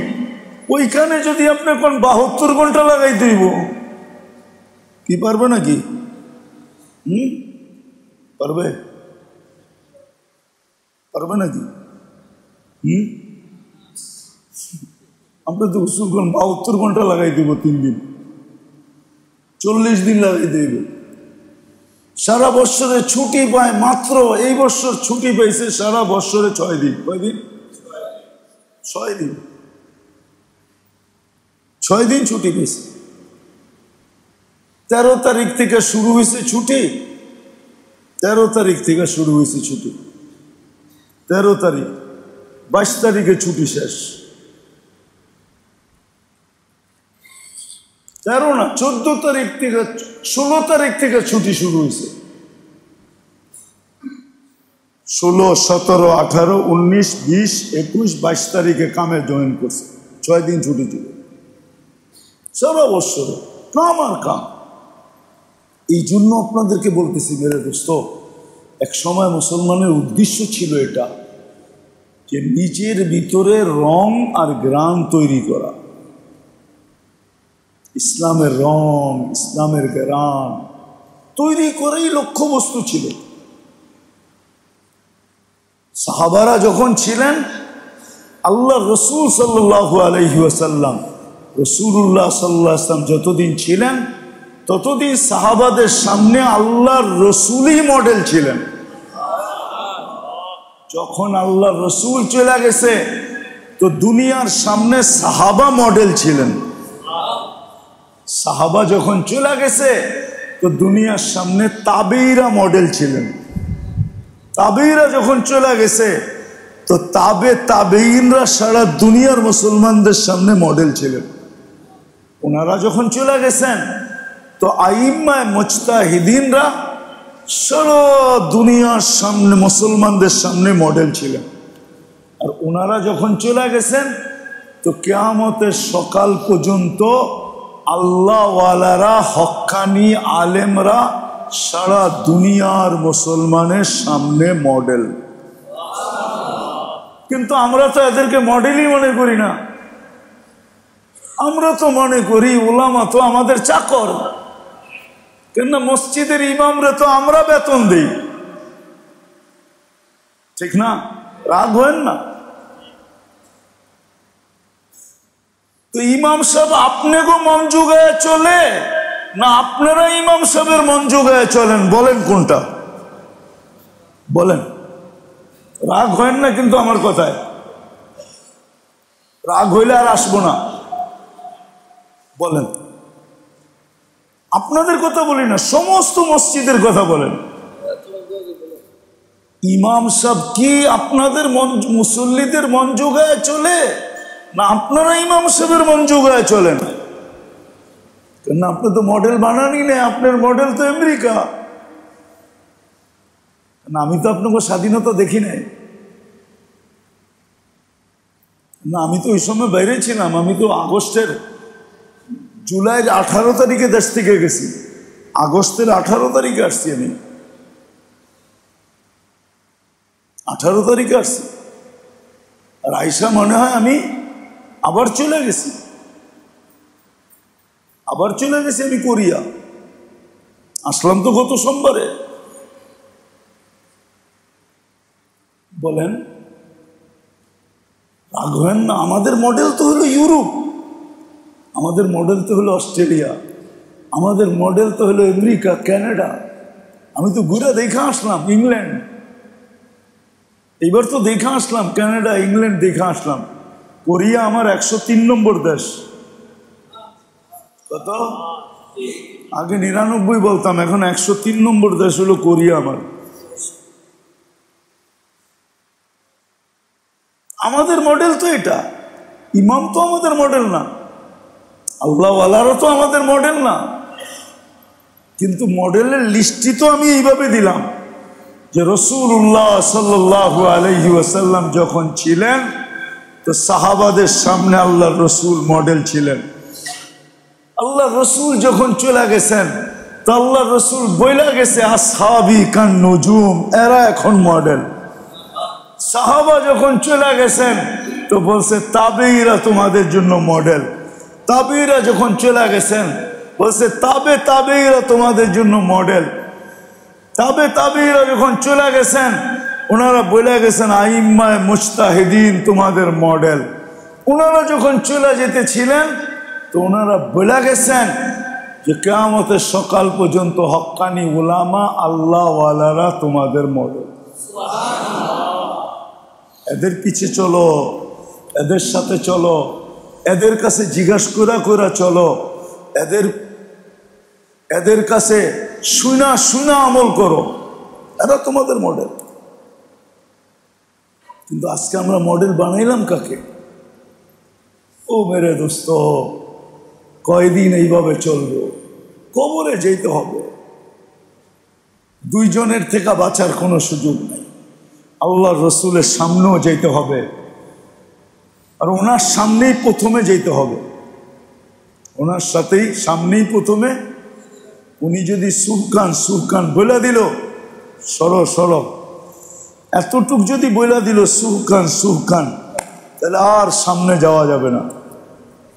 ওইখানে যদি আপনি কোন 72 ঘন্টা লাগাই দিব, কি পারবে নাকি? পারবে? পারবে নাকি? আপনি তো উসুল কোন 72 ঘন্টা লাগাই দিব 3 দিন, 40 দিন লাগাই দিব। সারা বৎসরে ছুটি পায় মাত্র, এই বছর ছুটি পাইছে সারা বৎসরে 6 দিন। কয় দিন? 6 দিন, 6 দিন ছুটি পেয়েছে। 13 তারিখ থেকে শুরু হয়েছে ছুটি, 13 তারিখ থেকে শুরু হয়েছে ছুটি, 13 তারিখ, 22 তারিখে ছুটি শেষ। 13 না, 14 তারিখ থেকে, 16 তারিখ থেকে ছুটি শুরু হয়েছে। 16, 17, 18, 19, 20, 21, 22 তারিখে কামে জয়েন করছে। 6 দিন ছুটি ছিল সারা বৎসরে, কাম আর কাম। এই জন্য আপনাদেরকে বলতেছি মেরে দোস্ত, এক সময় মুসলমানের উদ্দেশ্য ছিল এটা, যে নিজের ভিতরে রং আর গ্রাম তৈরি করা। ইসলামের রং, ইসলামের গ্রাম তৈরি করেই লক্ষ্যবস্তু ছিল। সাহাবারা যখন ছিলেন, আল্লাহ রসুল সাল্লাল্লাহু আলাইহি ওয়াসাল্লাম, রসুল্লাহ সাল্লাল্লাহু আলাইহি ওয়াসাল্লাম যতদিন ছিলেন ততদিন সাহাবাদের সামনে আল্লাহর রসুলই মডেল ছিলেন। যখন আল্লাহ রসুল চলে গেছে তো দুনিয়ার সামনে সাহাবা মডেল ছিলেন। সাহাবা যখন চলে গেছে তো দুনিয়ার সামনে তাবেঈরা মডেল ছিলেন। তাবেঈরা যখন চলে গেছে তো তাবেঈনরা সারা দুনিয়ার মুসলমানদের সামনে মডেল ছিলেন। ওনারা যখন চলে গেছেন তো আইম্মায়ে মুজতাহিদিনরা সারা দুনিয়ার সামনে মুসলমানদের সামনে মডেল ছিলেন। আর ওনারা যখন চলে গেছেন তো কিয়ামতের সকাল পর্যন্ত আল্লাহওয়ালারা, হক্কানি আলেমরা সারা দুনিয়ার মুসলমানের সামনে মডেল। কিন্তু আমরা তো এদেরকে মডেলই মনে করি না। আমরা তো মনে করি উলামা তো আমাদের চাকর, কেননা মসজিদের ইমামরা তো আমরা বেতন দিই, ঠিক না? রাগ হয় না? তো তো ইমাম সাহেব আপনাকে মন যোগায় চলে না আপনারা ইমাম সাহেবের মন যোগায় চলেন? বলেন কোনটা, বলেন। রাগ হয় না কিন্তু আমার কথায়, রাগ হইলে আর আসবো না। বলেন, আপনাদের কথা বলি না, সমস্ত মসজিদের কথা বলেন। ইমাম সাহেব কি আপনাদের মুসল্লিদের মন যোগায় চলে না আপনারা ইমাম সাহেবের মন যোগায় চলেন? কেন আপনি তো মডেল বানানি নেই, আপনার মডেল তো আমেরিকা। না আমি তো আপনাকে স্বাধীনতা দেখি নাই না, আমি তো ওই সময় বাইরে ছিলাম। আমি তো জুলাইয়ের 18 তারিখে দেশ থেকে গেছি, আগস্টের 18 তারিখে আসছি। আমি 18 তারিখে আসছি, আর আইসা মনে হয় আমি আবার চলে গেছি আমি কোরিয়া। আসলাম তো গত সোমবারে। বলেন, রাগ হবেন না। আমাদের মডেল তো হলো ইউরোপ, আমাদের মডেল তো হলো অস্ট্রেলিয়া, আমাদের মডেল তো হলো আমেরিকা, কানাডা। আমি তো ঘুরে দেখে আসলাম ইংল্যান্ড, এবার তো দেখে আসলাম কানাডা, ইংল্যান্ড দেখে আসলাম। কোরিয়া আমার 103 নম্বর দেশ। কত? আগে 99 বলতাম, এখন 103 নম্বর দেশ হলো কোরিয়া আমার। আমাদের মডেল তো এটা। ইমাম তো আমাদের মডেল না, আল্লাহওয়ালারও তো আমাদের মডেল না। কিন্তু মডেলের লিস্টটি তো আমি এইভাবে দিলাম যে রাসূলুল্লাহ সাল্লাল্লাহু আলাইহি ওয়াসাল্লাম যখন ছিলেন তো সাহাবাদের সামনে আল্লাহর রসুল মডেল ছিলেন। আল্লাহর রসুল যখন চলে গেছেন তো আল্লাহর রসুল বইলা গেছে আসহাবি কান নুজুম, এরা এখন মডেল। সাহাবা যখন চলে গেছেন তো বলছে তাবেঈরা তোমাদের জন্য মডেল। তাবেঈরা যখন চলে গেছেন বলছে তাবেঈরা তোমাদের জন্য মডেল। তাবেঈরা যখন চলে গেছেন ওনারা বলে গেছেন আইম্মায়ে মুজতাহিদিন তোমাদের মডেল। ওনারা যখন চলে যেতেছিলেন তো ওনারা বলে গেছেন যে কিয়ামতের সকাল পর্যন্ত হক্কানি উলামা আল্লাহওয়ালারা তোমাদের মডেল। এদের পিছে চলো, এদের সাথে চলো, এদের কাছে জিজ্ঞাসা করা চলো, এদের কাছে শুনা আমল করো, এরা তোমাদের মডেল। কিন্তু আজকে আমরা মডেল বানাইলাম কাকে? ও মেরে দোস্ত, কয়দিন এইভাবে চলবো? কবরে যেতে হবে, দুইজনের থেকে বাঁচার কোনো সুযোগ নেই। আল্লাহর রসুলের সামনেও যেতে হবে, আর ওনার সামনেই প্রথমে যেতে হবে, ওনার সাথেই সামনেই প্রথমে। উনি যদি সুরকান বলে দিল সরো এতটুক যদি বলে দিল সুরকান, তাহলে আর সামনে যাওয়া যাবে না,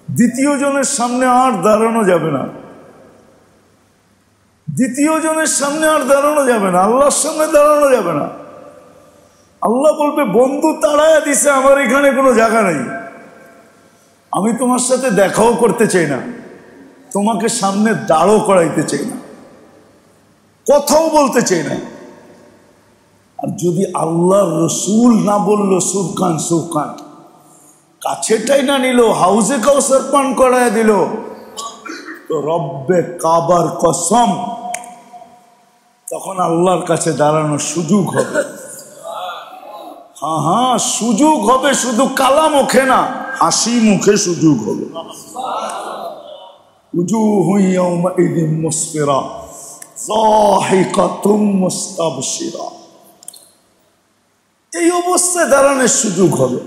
দ্বিতীয় জনের সামনে আর দাঁড়ানো যাবে না, আল্লাহর সামনে দাঁড়ানো যাবে না। আল্লাহ বলবে বন্ধু তাড়ায়া দিছে, আমার এখানে কোনো জায়গা নেই, আমি তোমার সাথে দেখাও করতে চাই না, তোমাকে সামনে দাঁড়ও করাইতে চাই না, কথাও বলতে চাই না। আর যদি আল্লাহর রসুল না বললো সুরকান কাছেটাই না নিল, হাউজে কাউসার পান করায় দিল, তো রব্বে কাবার কসম তখন আল্লাহর কাছে দাঁড়ানোর সুযোগ হবে। হ্যাঁ সুযোগ হবে, শুধু কালা মুখে না, হাসি মুখে সুযোগ হবে। উজুহু ইয়াওমাইযিন মুসফিরা যাহিকাতুম মুস্তাবশিরা, এই অবস্থায় দাঁড়ানোর সুযোগ হবে।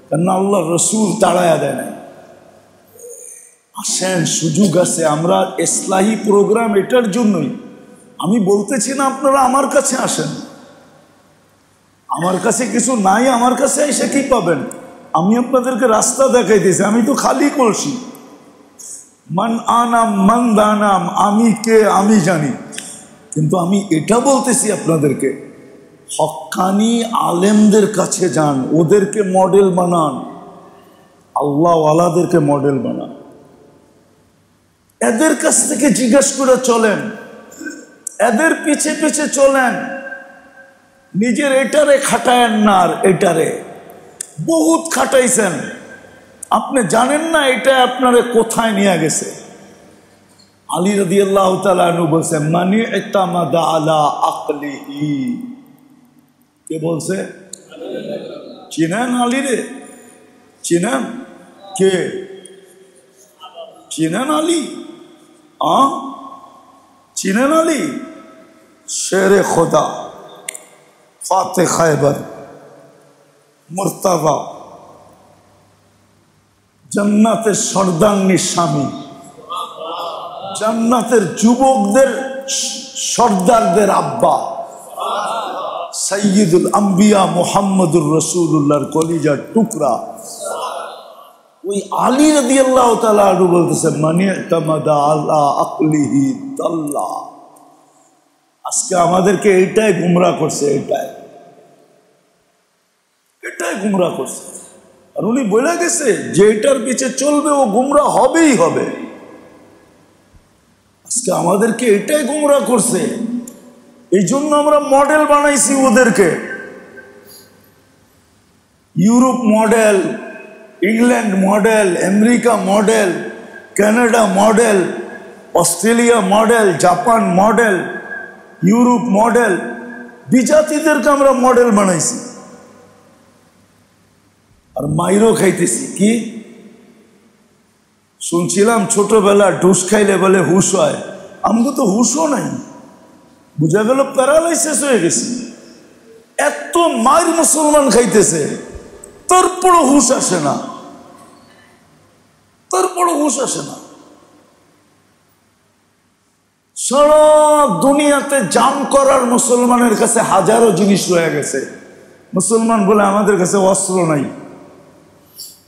কেন আল্লাহর রসুল তাড়ায়া দেয় না। আসেন, সুযোগ আছে। আমরা ইসলাহি প্রোগ্রাম এটার জন্যই। আমি বলতেছি না আপনারা আমার কাছে আসেন, আমার কাছে কিছু নাই, আমার কাছে এসে কি পাবেন? আমি আপনাদেরকে রাস্তা দেখাইতেছি, আমি তো খালি করছি। মান আনাম মান দানাম, আমি কে আমি জানি, কিন্তু আমি এটা বলতেছি আপনাদেরকে হক্কানি আলেমদের কাছে যান, ওদেরকে মডেল বানান। আল্লাহ ওয়ালাদেরকে মডেল বানান। এদের কাছ থেকে জিজ্ঞেস করে চলেন, এদের পিছে পিছে চলেন, নিজের এটারে খাটায়েন না। আর এটারে বহুত খাটাইছেন, আপনি জানেন না এটা আপনারে কোথায় নিয়ে গেছে। আলী রাদিয়াল্লাহু তাআলা আনহু বলছে, মানি ইতামাদা আলা আকলিহি। কে বলছে? চিনেন আলী রে? চিনেন? কে চিনেন আলী? চিনেন আলী? শেরে খোদা, ফাতে খায়বার, মুর্তাবা, জান্নাতের সর্দাঙ্গী স্বামী, জান্নাতের যুবকদের সর্দারদের আব্বা, সাইয়্যিদুল আম্বিয়া মুহাম্মদুর রাসূলুল্লাহর কলিজার টুকরা ওই আলী রাদিয়াল্লাহু তাআলা আনহু বলতেছে, মানি ইতামাদা আলা আকলিহি দাল্লা। আজকে আমাদেরকে এইটাই গুমরাহ করছে, এটাই গুমরাহ করছে। আর উনি বলে গেছে যে এটার পিছে চলবে ও গুমরাহ হবেই হবে। আজকে আমাদেরকে এটাই গুমরাহ করছে, এই জন্য আমরা মডেল বানাইছি ওদেরকে। Europe model, England model, America model, Canada model, Australia model, Japan model, Europe model, বিজাতিদেরকে আমরা মডেল বানাইছি। আর মাইরও খাইতেছি। কি শুনছিলাম ছোটবেলা ডুস খাইলে বলে হুশ হয়, আমাকে তো হুশও নাই, বুঝা গেল প্যারালাইসিস হয়ে গেছে। এত মায়ের মুসলমান খাইতেছে, তারপরও হুশ আসে না, সারা দুনিয়াতে জাম করার মুসলমানের কাছে হাজারো জিনিস রয়ে গেছে। মুসলমান বলে আমাদের কাছে অস্ত্র নাই,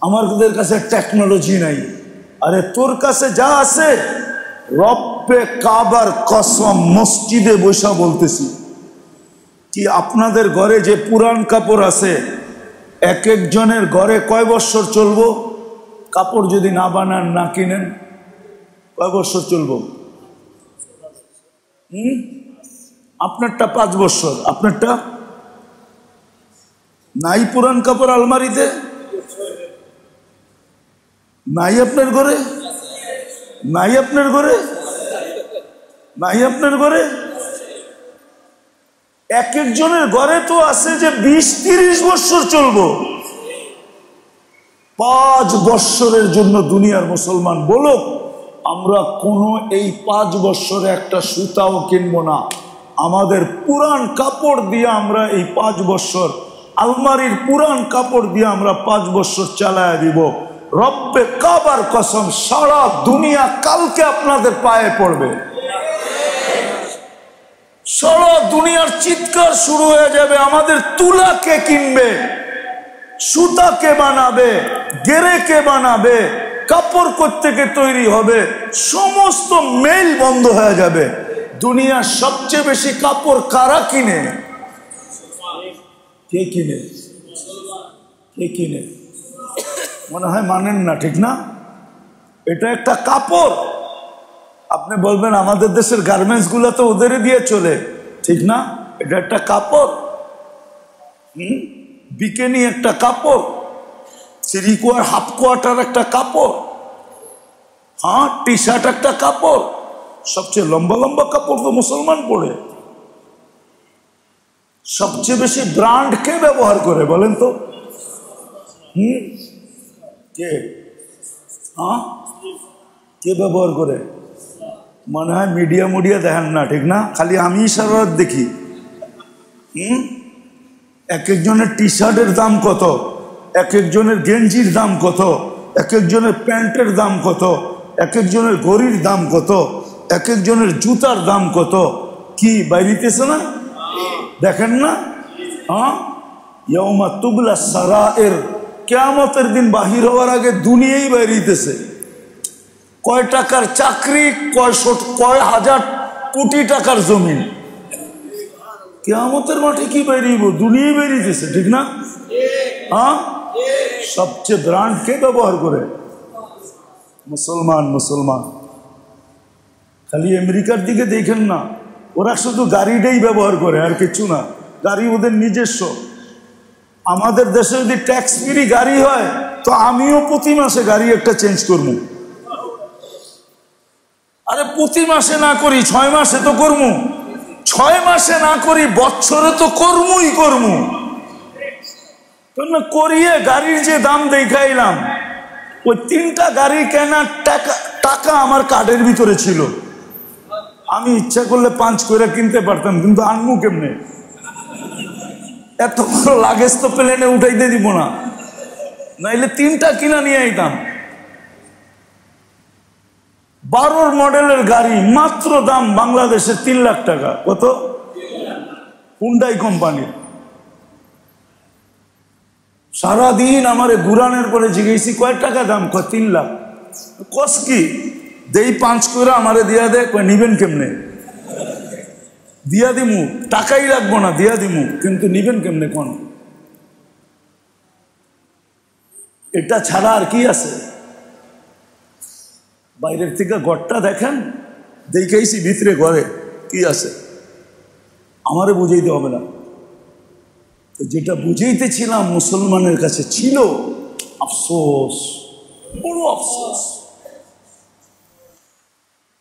আমাদের কাছে টেকনোলজি নাই। আরে তোর কাছে যা আছে, রব্বে কাবার কসম, মসজিদে বসা বলতেছি কি, আপনাদের ঘরে যে পুরান কাপড় আছে, এক একজনের ঘরে কয় বছর চলবো? কাপড় যদি না বানান, না কিনেন, কয় বছর চলবো? আপনারটা 5 বছর, আপনারটা নাই। পুরান কাপড় আলমারিতে নাই, আপনার ঘরে নাই, আপনার ঘরে নাই, আপনার ঘরে এক একজনের ঘরে তো আছে যে 20-30 বছর চলবো। 5 বছরের জন্য দুনিয়ার মুসলমান বলো, আমরা কোনো এই 5 বছরে একটা সুতাও কিনবো না। আমাদের পুরান কাপড় দিয়ে আমরা এই 5 বছর, আলমারির পুরান কাপড় দিয়ে আমরা 5 বছর চালায় দিব। রব্বে কাবার কসম, সারা দুনিয়া কালকে আপনাদের পায়ে পড়বে। সারা দুনিয়ার চিৎকার শুরু হয়ে যাবে, আমাদের তুলা কে কিনবে, সুতা কে বানাবে, গেরে কে বানাবে, কাপড় কোত্থেকে তৈরি হবে, সমস্ত মেল বন্ধ হয়ে যাবে। দুনিয়ার সবচেয়ে বেশি কাপড় কারা কিনে? কে কিনে? কে কিনে? মনে হয় মানেন না, ঠিক না? এটা একটা কাপড়। আপনি বলবেন আমাদের দেশের গার্মেন্টস গুলো তো ওদেরই দিয়ে চলে, ঠিক না? এটা একটা কাপড়। বিকেনি একটা কাপড়, সিরিকোয়ার হাফ কোয়ার্টার একটা কাপড়, হ্যাঁ, টি শার্ট একটা কাপড়। সবচেয়ে লম্বা লম্বা কাপড় তো মুসলমান পরে। সবচেয়ে বেশি ব্র্যান্ড কে ব্যবহার করে বলেন তো? কে? হ্যাঁ, কে ব্যবহার করে? মনে হয় মিডিয়া দেখেন না, ঠিক না? খালি আমি সারা রাত দেখি। এক একজনের টি শার্টের দাম কত, এক একজনের গেঞ্জির দাম কত, এক একজনের প্যান্টের দাম কত, এক একজনের ঘড়ির দাম কত, এক একজনের জুতার দাম কত। কি বাইরিতেছে না? দেখেন না? হ্যাঁ, ইয়াউমা তুবলা সারায়ের, কিয়ামতের দিন বাহির হওয়ার আগে দুনিয়াই বাইরিতেছে। কয় টাকার চাকরি, কয় হাজার কোটি টাকার জমিন, কিয়ামতের মাঠে কি বেরিয়েব? দুনিয়াই বেরিয়েছে, ঠিক না? হ্যাঁ, সবচেয়ে ব্র্যান্ড কে ব্যবহার করে? মুসলমান। মুসলমান খালি আমেরিকার দিকে দেখেন না, ওরা শুধু গাড়িটাই ব্যবহার করে, আর কিছু না। গাড়ি ওদের নিজস্ব। আমাদের দেশে যদি ট্যাক্স ফ্রি গাড়ি হয় তো আমিও প্রতি মাসে গাড়ি একটা চেঞ্জ করবো। আরে প্রতি মাসে না করি 6 মাসে তো করবো, 6 মাসে না করি বছরে তো করবই করবো। করিয়ে গাড়ির যে দাম দেখাইলাম, ওই 3টা গাড়ি কেনার টাকা আমার কার্ডের ভিতরে ছিল। আমি ইচ্ছা করলে 5 করে কিনতে পারতাম, কিন্তু আনবো কেমনে? এত বড় লাগেজ তো প্লেনে উঠাইতে দিব না, নাইলে 3টা কিনা নিয়ে আইতাম। 12 মডেলের গাড়ি, মাত্র দাম বাংলাদেশের 3 লাখ টাকা। কত? হুন্ডাই কোম্পানির। সারাদিন আমারে ঘুরানোর পরে জিজ্ঞেসি কয় টাকা দাম? 3 লাখ। কস কি দেই 5 করে আমারে দিয়া দে। নিবেন কেমনে? দিয়া দিমু, টাকাই রাখবো না, দিয়া দিমু, কিন্তু নিবেন কেমনে কোন? এটা ছাড়া আর কি আছে? বাইরের থেকে ঘরটা দেখেন, দেখেইছি ভিতরে ঘরে কি আছে, আমারে বুঝাইতে হবে না। তো যেটা বুঝাইতেছিলাম মুসলমানের কাছে ছিল আফসোস, বড় আফসোস।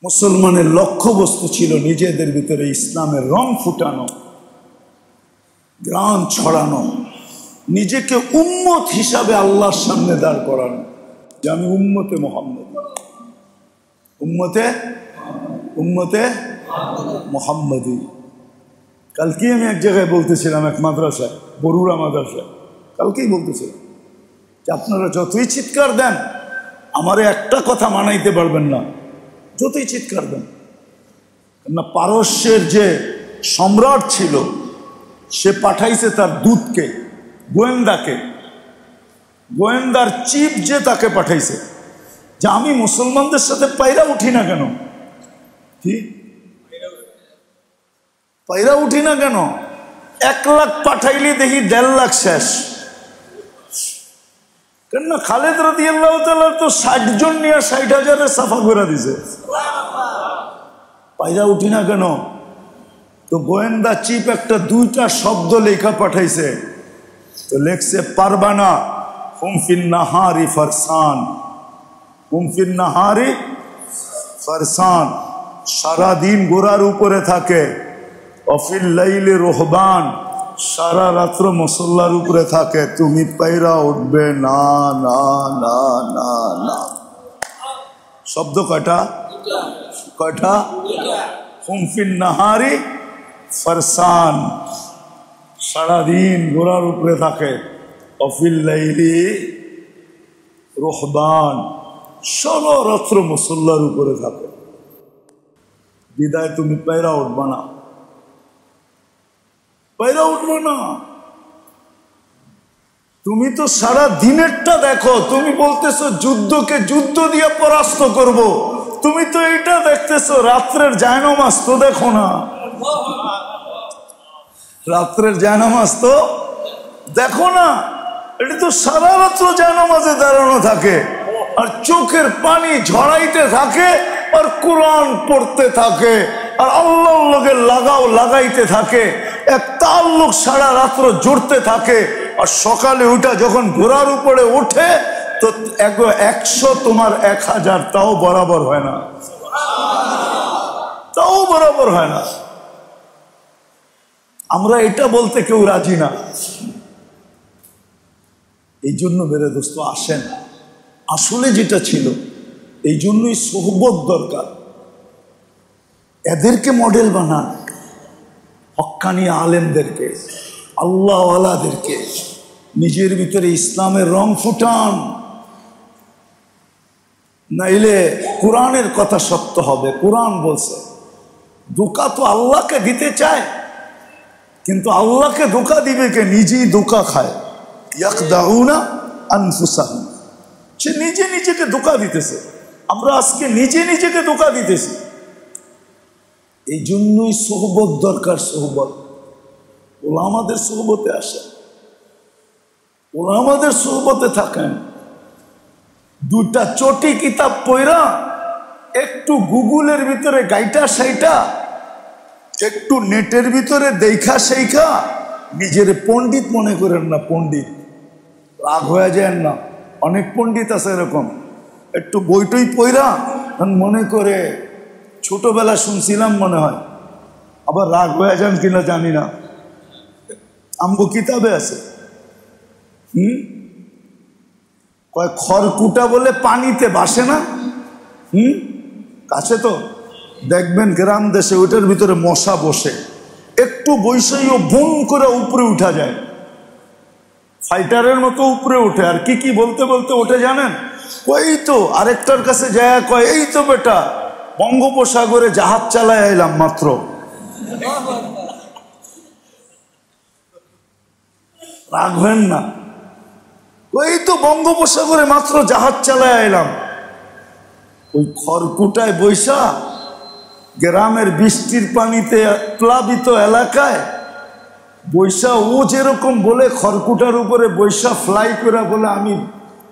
মুসলমানের লক্ষ্যবস্তু ছিল নিজেদের ভিতরে ইসলামের রং ফুটানো, গ্রাম ছড়ানো, নিজেকে উম্মত হিসাবে আল্লাহর সামনে দাঁড় করানো, যে আমি উম্মতে মুহাম্মদ, উম্মতে মুহাম্মদী। কালকে আমি এক জায়গায় বলতেছিলাম, এক মাদ্রাসায়, বরুড়া মাদ্রাসায়, কালকেই বলতেছিলাম যে আপনারা যতই চিৎকার দেন আমারে একটা কথা মানাইতে পারবেন না, যতই চিৎকার দেন। না, পারস্যের যে সম্রাট ছিল সে পাঠাইছে তার দূতকে, গোয়েন্দাকে, গোয়েন্দার চিফ যে তাকে পাঠাইছে যে আমি মুসলমানদের সাথে পায়রা উঠি না কেন? কি পায়রা উঠি না কেন? 1 লাখ পাঠাইলে দেখি 1.5 লাখ শেষ। কেন না, খালেদ রাদিয়াল্লাহু তাআলা তো 60 জন নিয়ে 60,000 সাফা করে দিছে। পায়রা উঠি না কেন? তো গোয়েন্দা চিফ একটা 2টা শব্দ লেখা পাঠাইছে। তো লেখছে পারবানা হুম ফিন নাহারি ফারসান, হুম ফিন নাহারি ফারসান, সারাদিন ঘোড়ার উপরে থাকে। অফিল লাইলে রোহবান, সারা রাত্র মুসল্লার উপরে থাকে। তুমি পায়রা উঠবে না, না, না, না, না। শব্দ কয়টা? কয়টা? হুম ফিন নাহারি ফারসান, সারাদিন ঘোড়ার উপরে থাকে। অফিল লাইলি রোহবান, সারা রাত্র মুসল্লার উপরে থাকে। বিদায় তুমি পায়রা উঠবা না, পায়রা উঠবো না। তুমি তো সারা দিনেরটা দেখো, তুমি বলতেছো যুদ্ধকে যুদ্ধ দিয়ে পরাস্ত করব, তুমি তো এটা দেখতেছো। রাত্রের জায়নামাজ তো দেখো না, রাত্রের জায়নামাজ তো দেখো না। এটা তো সারা রাত্র জায়নামাজে দাঁড়ানো থাকে, আর চোখের পানি ঝরাইতে থাকে, আর কোরআন পড়তে থাকে, আর আল্লাহর লগে লাগাইতে থাকে। এক তাল্লুক সারা রাত্র জুড়তে থাকে। আর সকালে উঠা যখন ঘোড়ার উপরে ওঠে তো 100 তোমার 1000, তাও বরাবর হয় না, তাও বরাবর হয় না। আমরা এটা বলতে কেউ রাজি না। এই জন্য মেরে দোস্ত আসেন, আসলে যেটা ছিল, এই জন্যই সোহবত দরকার। এদেরকে মডেল বানান, হক্কানি আলেমদেরকে, আল্লাহওয়ালাদেরকে, নিজের ভিতরে ইসলামের রং ফুটান। নাইলে কোরআনের কথা সত্য হবে। কোরআন বলছে ধোঁকা তো আল্লাহকে দিতে চায়, কিন্তু আল্লাহকে ধোঁকা দিবে কে? নিজেই ধোঁকা খায়। ইয়াখদাউনা আনফুসাহুম, সে নিজে নিজেকে ধোঁকা দিতেছে। আমরা আজকে নিজে নিজেকে ধোঁকা দিতেছি। এই জন্যই সোহবত দরকার। সোহবত, ওলামাদের সোহবতে আসে, ওলামাদের সোহবতে থাকেন, দুটা চটি কিতাব পড়া, একটু গুগলের ভিতরে গাইটা সেইটা, একটু নেটের ভিতরে দেখা সেইখা নিজের পণ্ডিত মনে করেন না। পণ্ডিত রাগ হয়ে যায় না, অনেক পণ্ডিত আছে এরকম, একটু বইটই পড়া মনে করে ছোটবেলা শুনছিলাম মনে হয়, আবার রাগ হয়ে যান কিনা জানি না, আমগো কিতাবে আছে। কয় খড়কুটা বলে পানিতে ভাসে না, কাছে তো দেখবেন গ্রাম দেশে ওইটার ভিতরে মশা বসে, একটু বৈষয়ও বুম করে উপরে উঠা যায়, ফাইটারের মতো উপরে উঠে। আর কি কি বলতে বলতে ওঠে জানেন? ওই তো আরেকটার কাছে যায়, কয় এই তো বেটা বঙ্গোপসাগরে জাহাজ চালায় এলাম মাত্র। রাগ হেন না, ওই তো বঙ্গোপসাগরে মাত্র জাহাজ চালায় এলাম। ওই খড়কুটায় বৈশা গ্রামের বৃষ্টির পানিতে প্লাবিত এলাকায় বৈশা ও যেরকম বলে খড়কুটার উপরে বৈশা ফ্লাই করে বলে আমি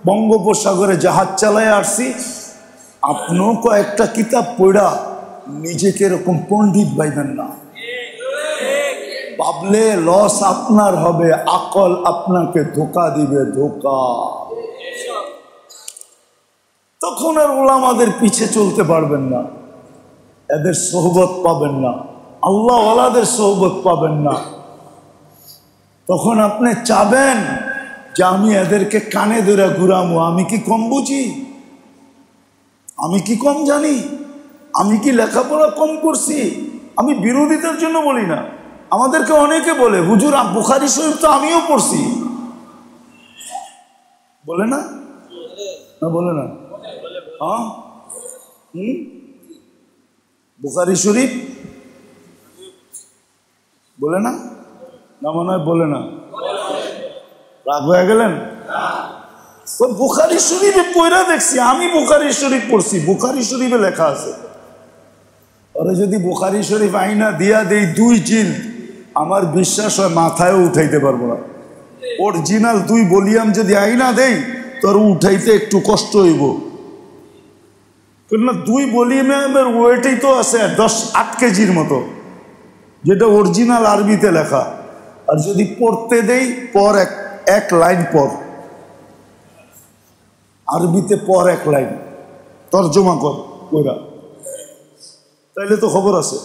বঙ্গোপসাগরে জাহাজ চালায় আসছি, আপনিও কয়েকটা কিতাব পড়া নিজেকে এরকম পণ্ডিত ভাইবেন না। ভাবলে লস আপনার হবে, আকল আপনাকে ধোকা দিবে, ধোকা। তখন আর ওলামাদের পিছে চলতে পারবেন না, এদের সোহবত পাবেন না, আল্লাহ ওয়ালাদের সোহবত পাবেন না। তখন আপনি চাবেন যে আমি এদেরকে কানে ধরে ঘুরামো। আমি কি কম বুঝি? আমি কি কম জানি? আমি কি লেখাপড়া কম করছি? আমি বিরোধিতার জন্য বলি না, আমাদেরকে অনেকে বলে হুজুর বুখারী শরীফ তো আমিও পড়ছি, বলে না? না বলে না? হ্যাঁ, বুখারী শরীফ বলে না? না মনে হয় বলে না, রাগ হয়ে গেলেন? বুখারী শরীফে পড়া দেখছি, আমি বুখারী শরীফ পড়ছি, বুখারী শরীফে লেখা আছে। ওরা যদি বুখারী শরীফ আইনা দিয়া দেই 2 জিল, আমার বিশ্বাস হয় মাথায়ও উঠাইতে পারবো না। অরিজিনাল 2 ভলিউম যদি আইনা দেই তোর উঠাইতে একটু কষ্ট হইব, কেননা 2 ভলিউমের ওয়েটই তো আছে 10-8 কেজির মতো, যেটা অরিজিনাল আরবিতে লেখা। আর যদি পড়তে দেই পর এক লাইন পর, আরবিতে পর 1 লাইন তর্জমা কর ওইরা, তাইলে তো খবর আছে।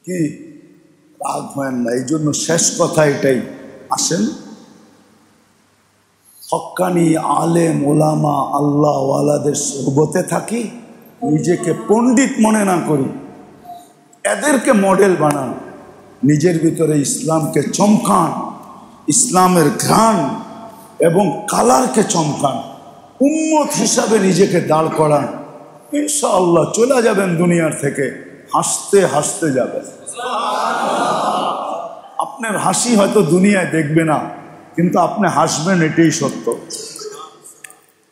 কি রাগ হয় না? এই জন্য শেষ কথা এটাই, আসেন হক্কানি আলেম ওলামা আল্লাহ ওয়ালাদের সোহবতে থাকি, নিজেকে পণ্ডিত মনে না করি, এদেরকে মডেল বানান, নিজের ভিতরে ইসলামকে চমকান, ইসলামের ঘ্রাণ এবং কালারকে চমকান, উম্মত হিসাবে নিজেকে দাঁড় করান। ইনশাআল্লাহ চলে যাবেন দুনিয়ার থেকে হাসতে হাসতে যাবেন। আপনার হাসি হয়তো দুনিয়ায় দেখবে না, কিন্তু আপনি হাসবেন, এটাই সত্য।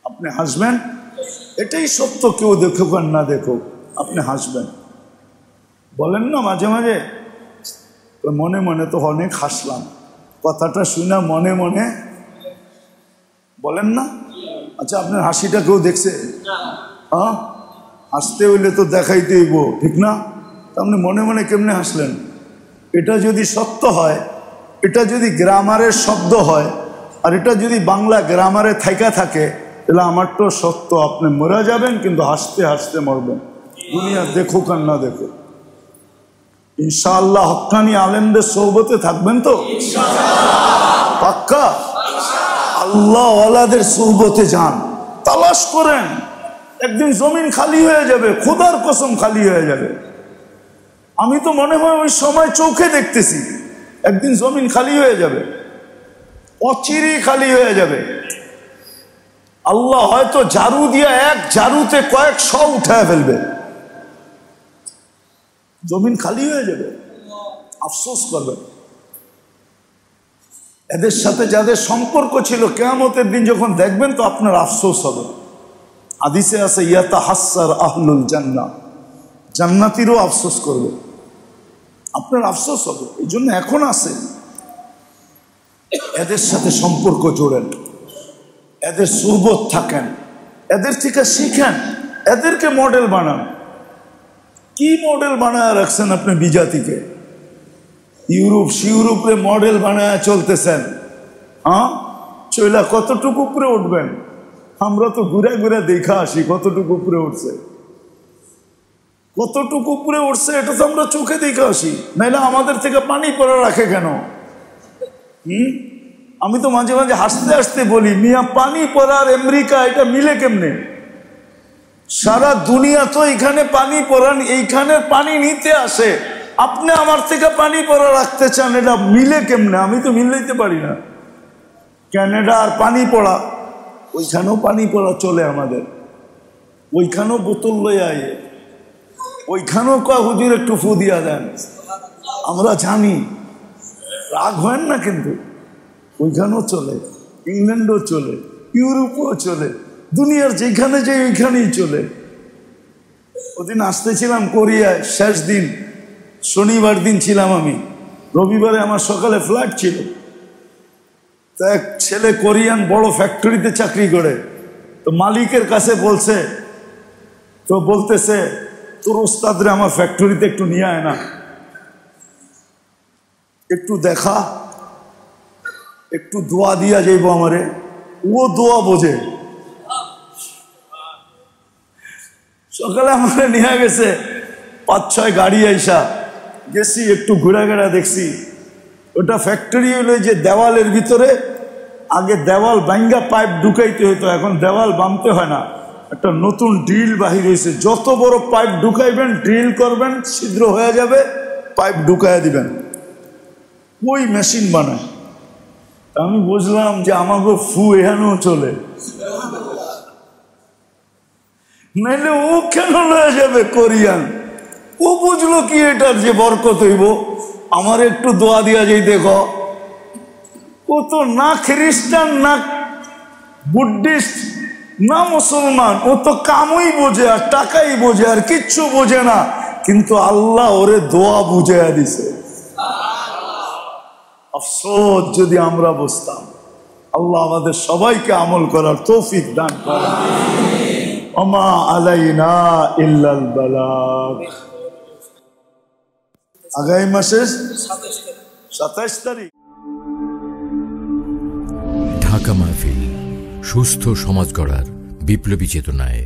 আপনি হাসবেন, এটাই সত্য। কেউ দেখুক আর না দেখুক, আপনি হাসবেন। বলেন না মাঝে মাঝে মনে মনে তো অনেক হাসলাম, কথাটা শুনে মনে মনে বলেন না? আচ্ছা, আপনার হাসিটা কেউ দেখছে? হ্যাঁ, হাসতে হইলে তো দেখাইতে হইব, ঠিক না? আপনি মনে মনে কেমনে হাসলেন? এটা যদি সত্য হয়, এটা যদি গ্রামারের শব্দ হয়, আর এটা যদি বাংলা গ্রামারে থাইকা থাকে, তাহলে আমার তো সত্য, আপনি মরে যাবেন কিন্তু হাসতে হাসতে মরবেন, দুনিয়া দেখুক আর না দেখুক। ইনশাআল্লাহ হক্কানি আলেমদের সোহবতে থাকবেন তো পাক্কা? আল্লাহ ওয়ালাদের সোহবতে যান, তালাশ করেন, একদিন জমিন খালি হয়ে যাবে, খোদার কসম খালি হয়ে যাবে। আমি তো মনে হয় ওই সময় চোখে দেখতেছি, একদিন জমিন খালি হয়ে যাবে, অচিরেই খালি হয়ে যাবে। আল্লাহ হয়তো ঝাড়ু দিয়ে এক ঝাড়ুতে কয়েকশো উঠায় ফেলবে, জমিন খালি হয়ে যাবে, আফসোস করবে। এদের সাথে যাদের সম্পর্ক ছিল, কিয়ামতের দিন যখন দেখবেন তো আপনার আফসোস হবে। হাদিসে আছে ইয়াতাহাসসার আহলুল জান্নাহ, জান্নাতীরও আফসোস করবে, আপনার আফসোস হবে। এই জন্য এখন আছে, এদের সাথে সম্পর্ক জোড়েন, এদের সুহবত থাকেন, এদের থেকে শিখেন, এদেরকে মডেল বানান। কি মডেল বানায় রাখছেন আপনি বিজাতিকে? ইউরোপে মডেল বানায় চলতেছেন। হ্যাঁ, চইলা কতটুকু উপরে উঠবেন? আমরা তো ঘুরে ঘুরে দেখা আসি কতটুকু উপরে উঠছে, কতটুকু উপরে উঠছে এটা তো আমরা চোখে দেখে আসি। নাইলে আমাদের থেকে পানি পড়া রাখে কেন? আমি তো মাঝে মাঝে হাসতে হাসতে বলি, মিয়া পানি পড়ার আমেরিকা এটা মিলে কেমনে? সারা দুনিয়া তো এখানে পানি পড়ান, এইখানে পানি নিতে আসে, আপনি আমার থেকে পানি পড়া রাখতে চান, এটা মিলে কেমনে? আমি তো মিলাইতে পারি না। ক্যানাডা আর পানি পড়া, ওইখানেও পানি পড়া চলে আমাদের, ওইখানেও বোতল লইয়া আইয়ে, ওইখানেও কয় হুজুর একটু ফু দিয়া দেন। আমরা জানি, রাগ হয় না, কিন্তু ওইখানেও চলে, ইংল্যান্ডও চলে, ইউরোপও চলে, দুনিয়ার যেখানে যাই ওইখানেই চলে। ওদিন আসতেছিলাম কোরিয়ায়, শেষ দিন শনিবার দিন ছিলাম আমি, রবিবারে আমার সকালে ফ্লাইট ছিল। তো এক ছেলে কোরিয়ান বড় ফ্যাক্টরিতে চাকরি করে, তো মালিকের কাছে বলছে, তো বলতেছে তোর ওস্তাদরে আমার ফ্যাক্টরিতে একটু নিয়ে আয় না, একটু দেখা, একটু দোয়া দিয়া যাইব আমারে। ও দোয়া বোঝে। সকালে আমারে নিয়ে গেছে, 5-6 গাড়ি আইসা গেছি, একটু ঘুরা ঘেরা দেখছি। ওটা ফ্যাক্টরি হলো যে দেওয়ালের ভিতরে, আগে দেওয়াল ভাঙ্গা পাইপ ঢুকাইতে হতো, এখন দেওয়াল বাঁধতে হয় না, একটা নতুন ড্রিল বাহির হয়েছে। যত বড় পাইপ ঢুকাইবেন, ড্রিল করবেন, ছিদ্র হয়ে যাবে, পাইপ ঢুকাইয়া দিবেন, ওই মেশিন বানায়। আমি বুঝলাম যে আমাকে ফু এখানেও চলে, নাইলে ও কেন লয়ে যাবে কোরিয়ান? ও বুঝলো কি এটার যে বরকত হইব? আমার একটু দোয়া দিয়া যাই। দেখো, ও তো না খ্রিস্টান, না বুদ্ধিস্ট, না মুসলমান, ও তো কামই বোঝে আর টাকাই বোঝে আর কিচ্ছু বোঝে না, কিন্তু আল্লাহ ওরে দোয়া বুঝাইয়া দিছে। আফসোস যদি আমরা বুঝতাম। আল্লাহ আমাদের সবাইকে আমল করার তৌফিক দান করেন। ওমা আলাইনা ইল্লাল বালাগ। আগামী মাসের 27 তারিখ ঢাকা মাহফিল, সুস্থ সমাজ গড়ার বিপ্লবী চেতনায়।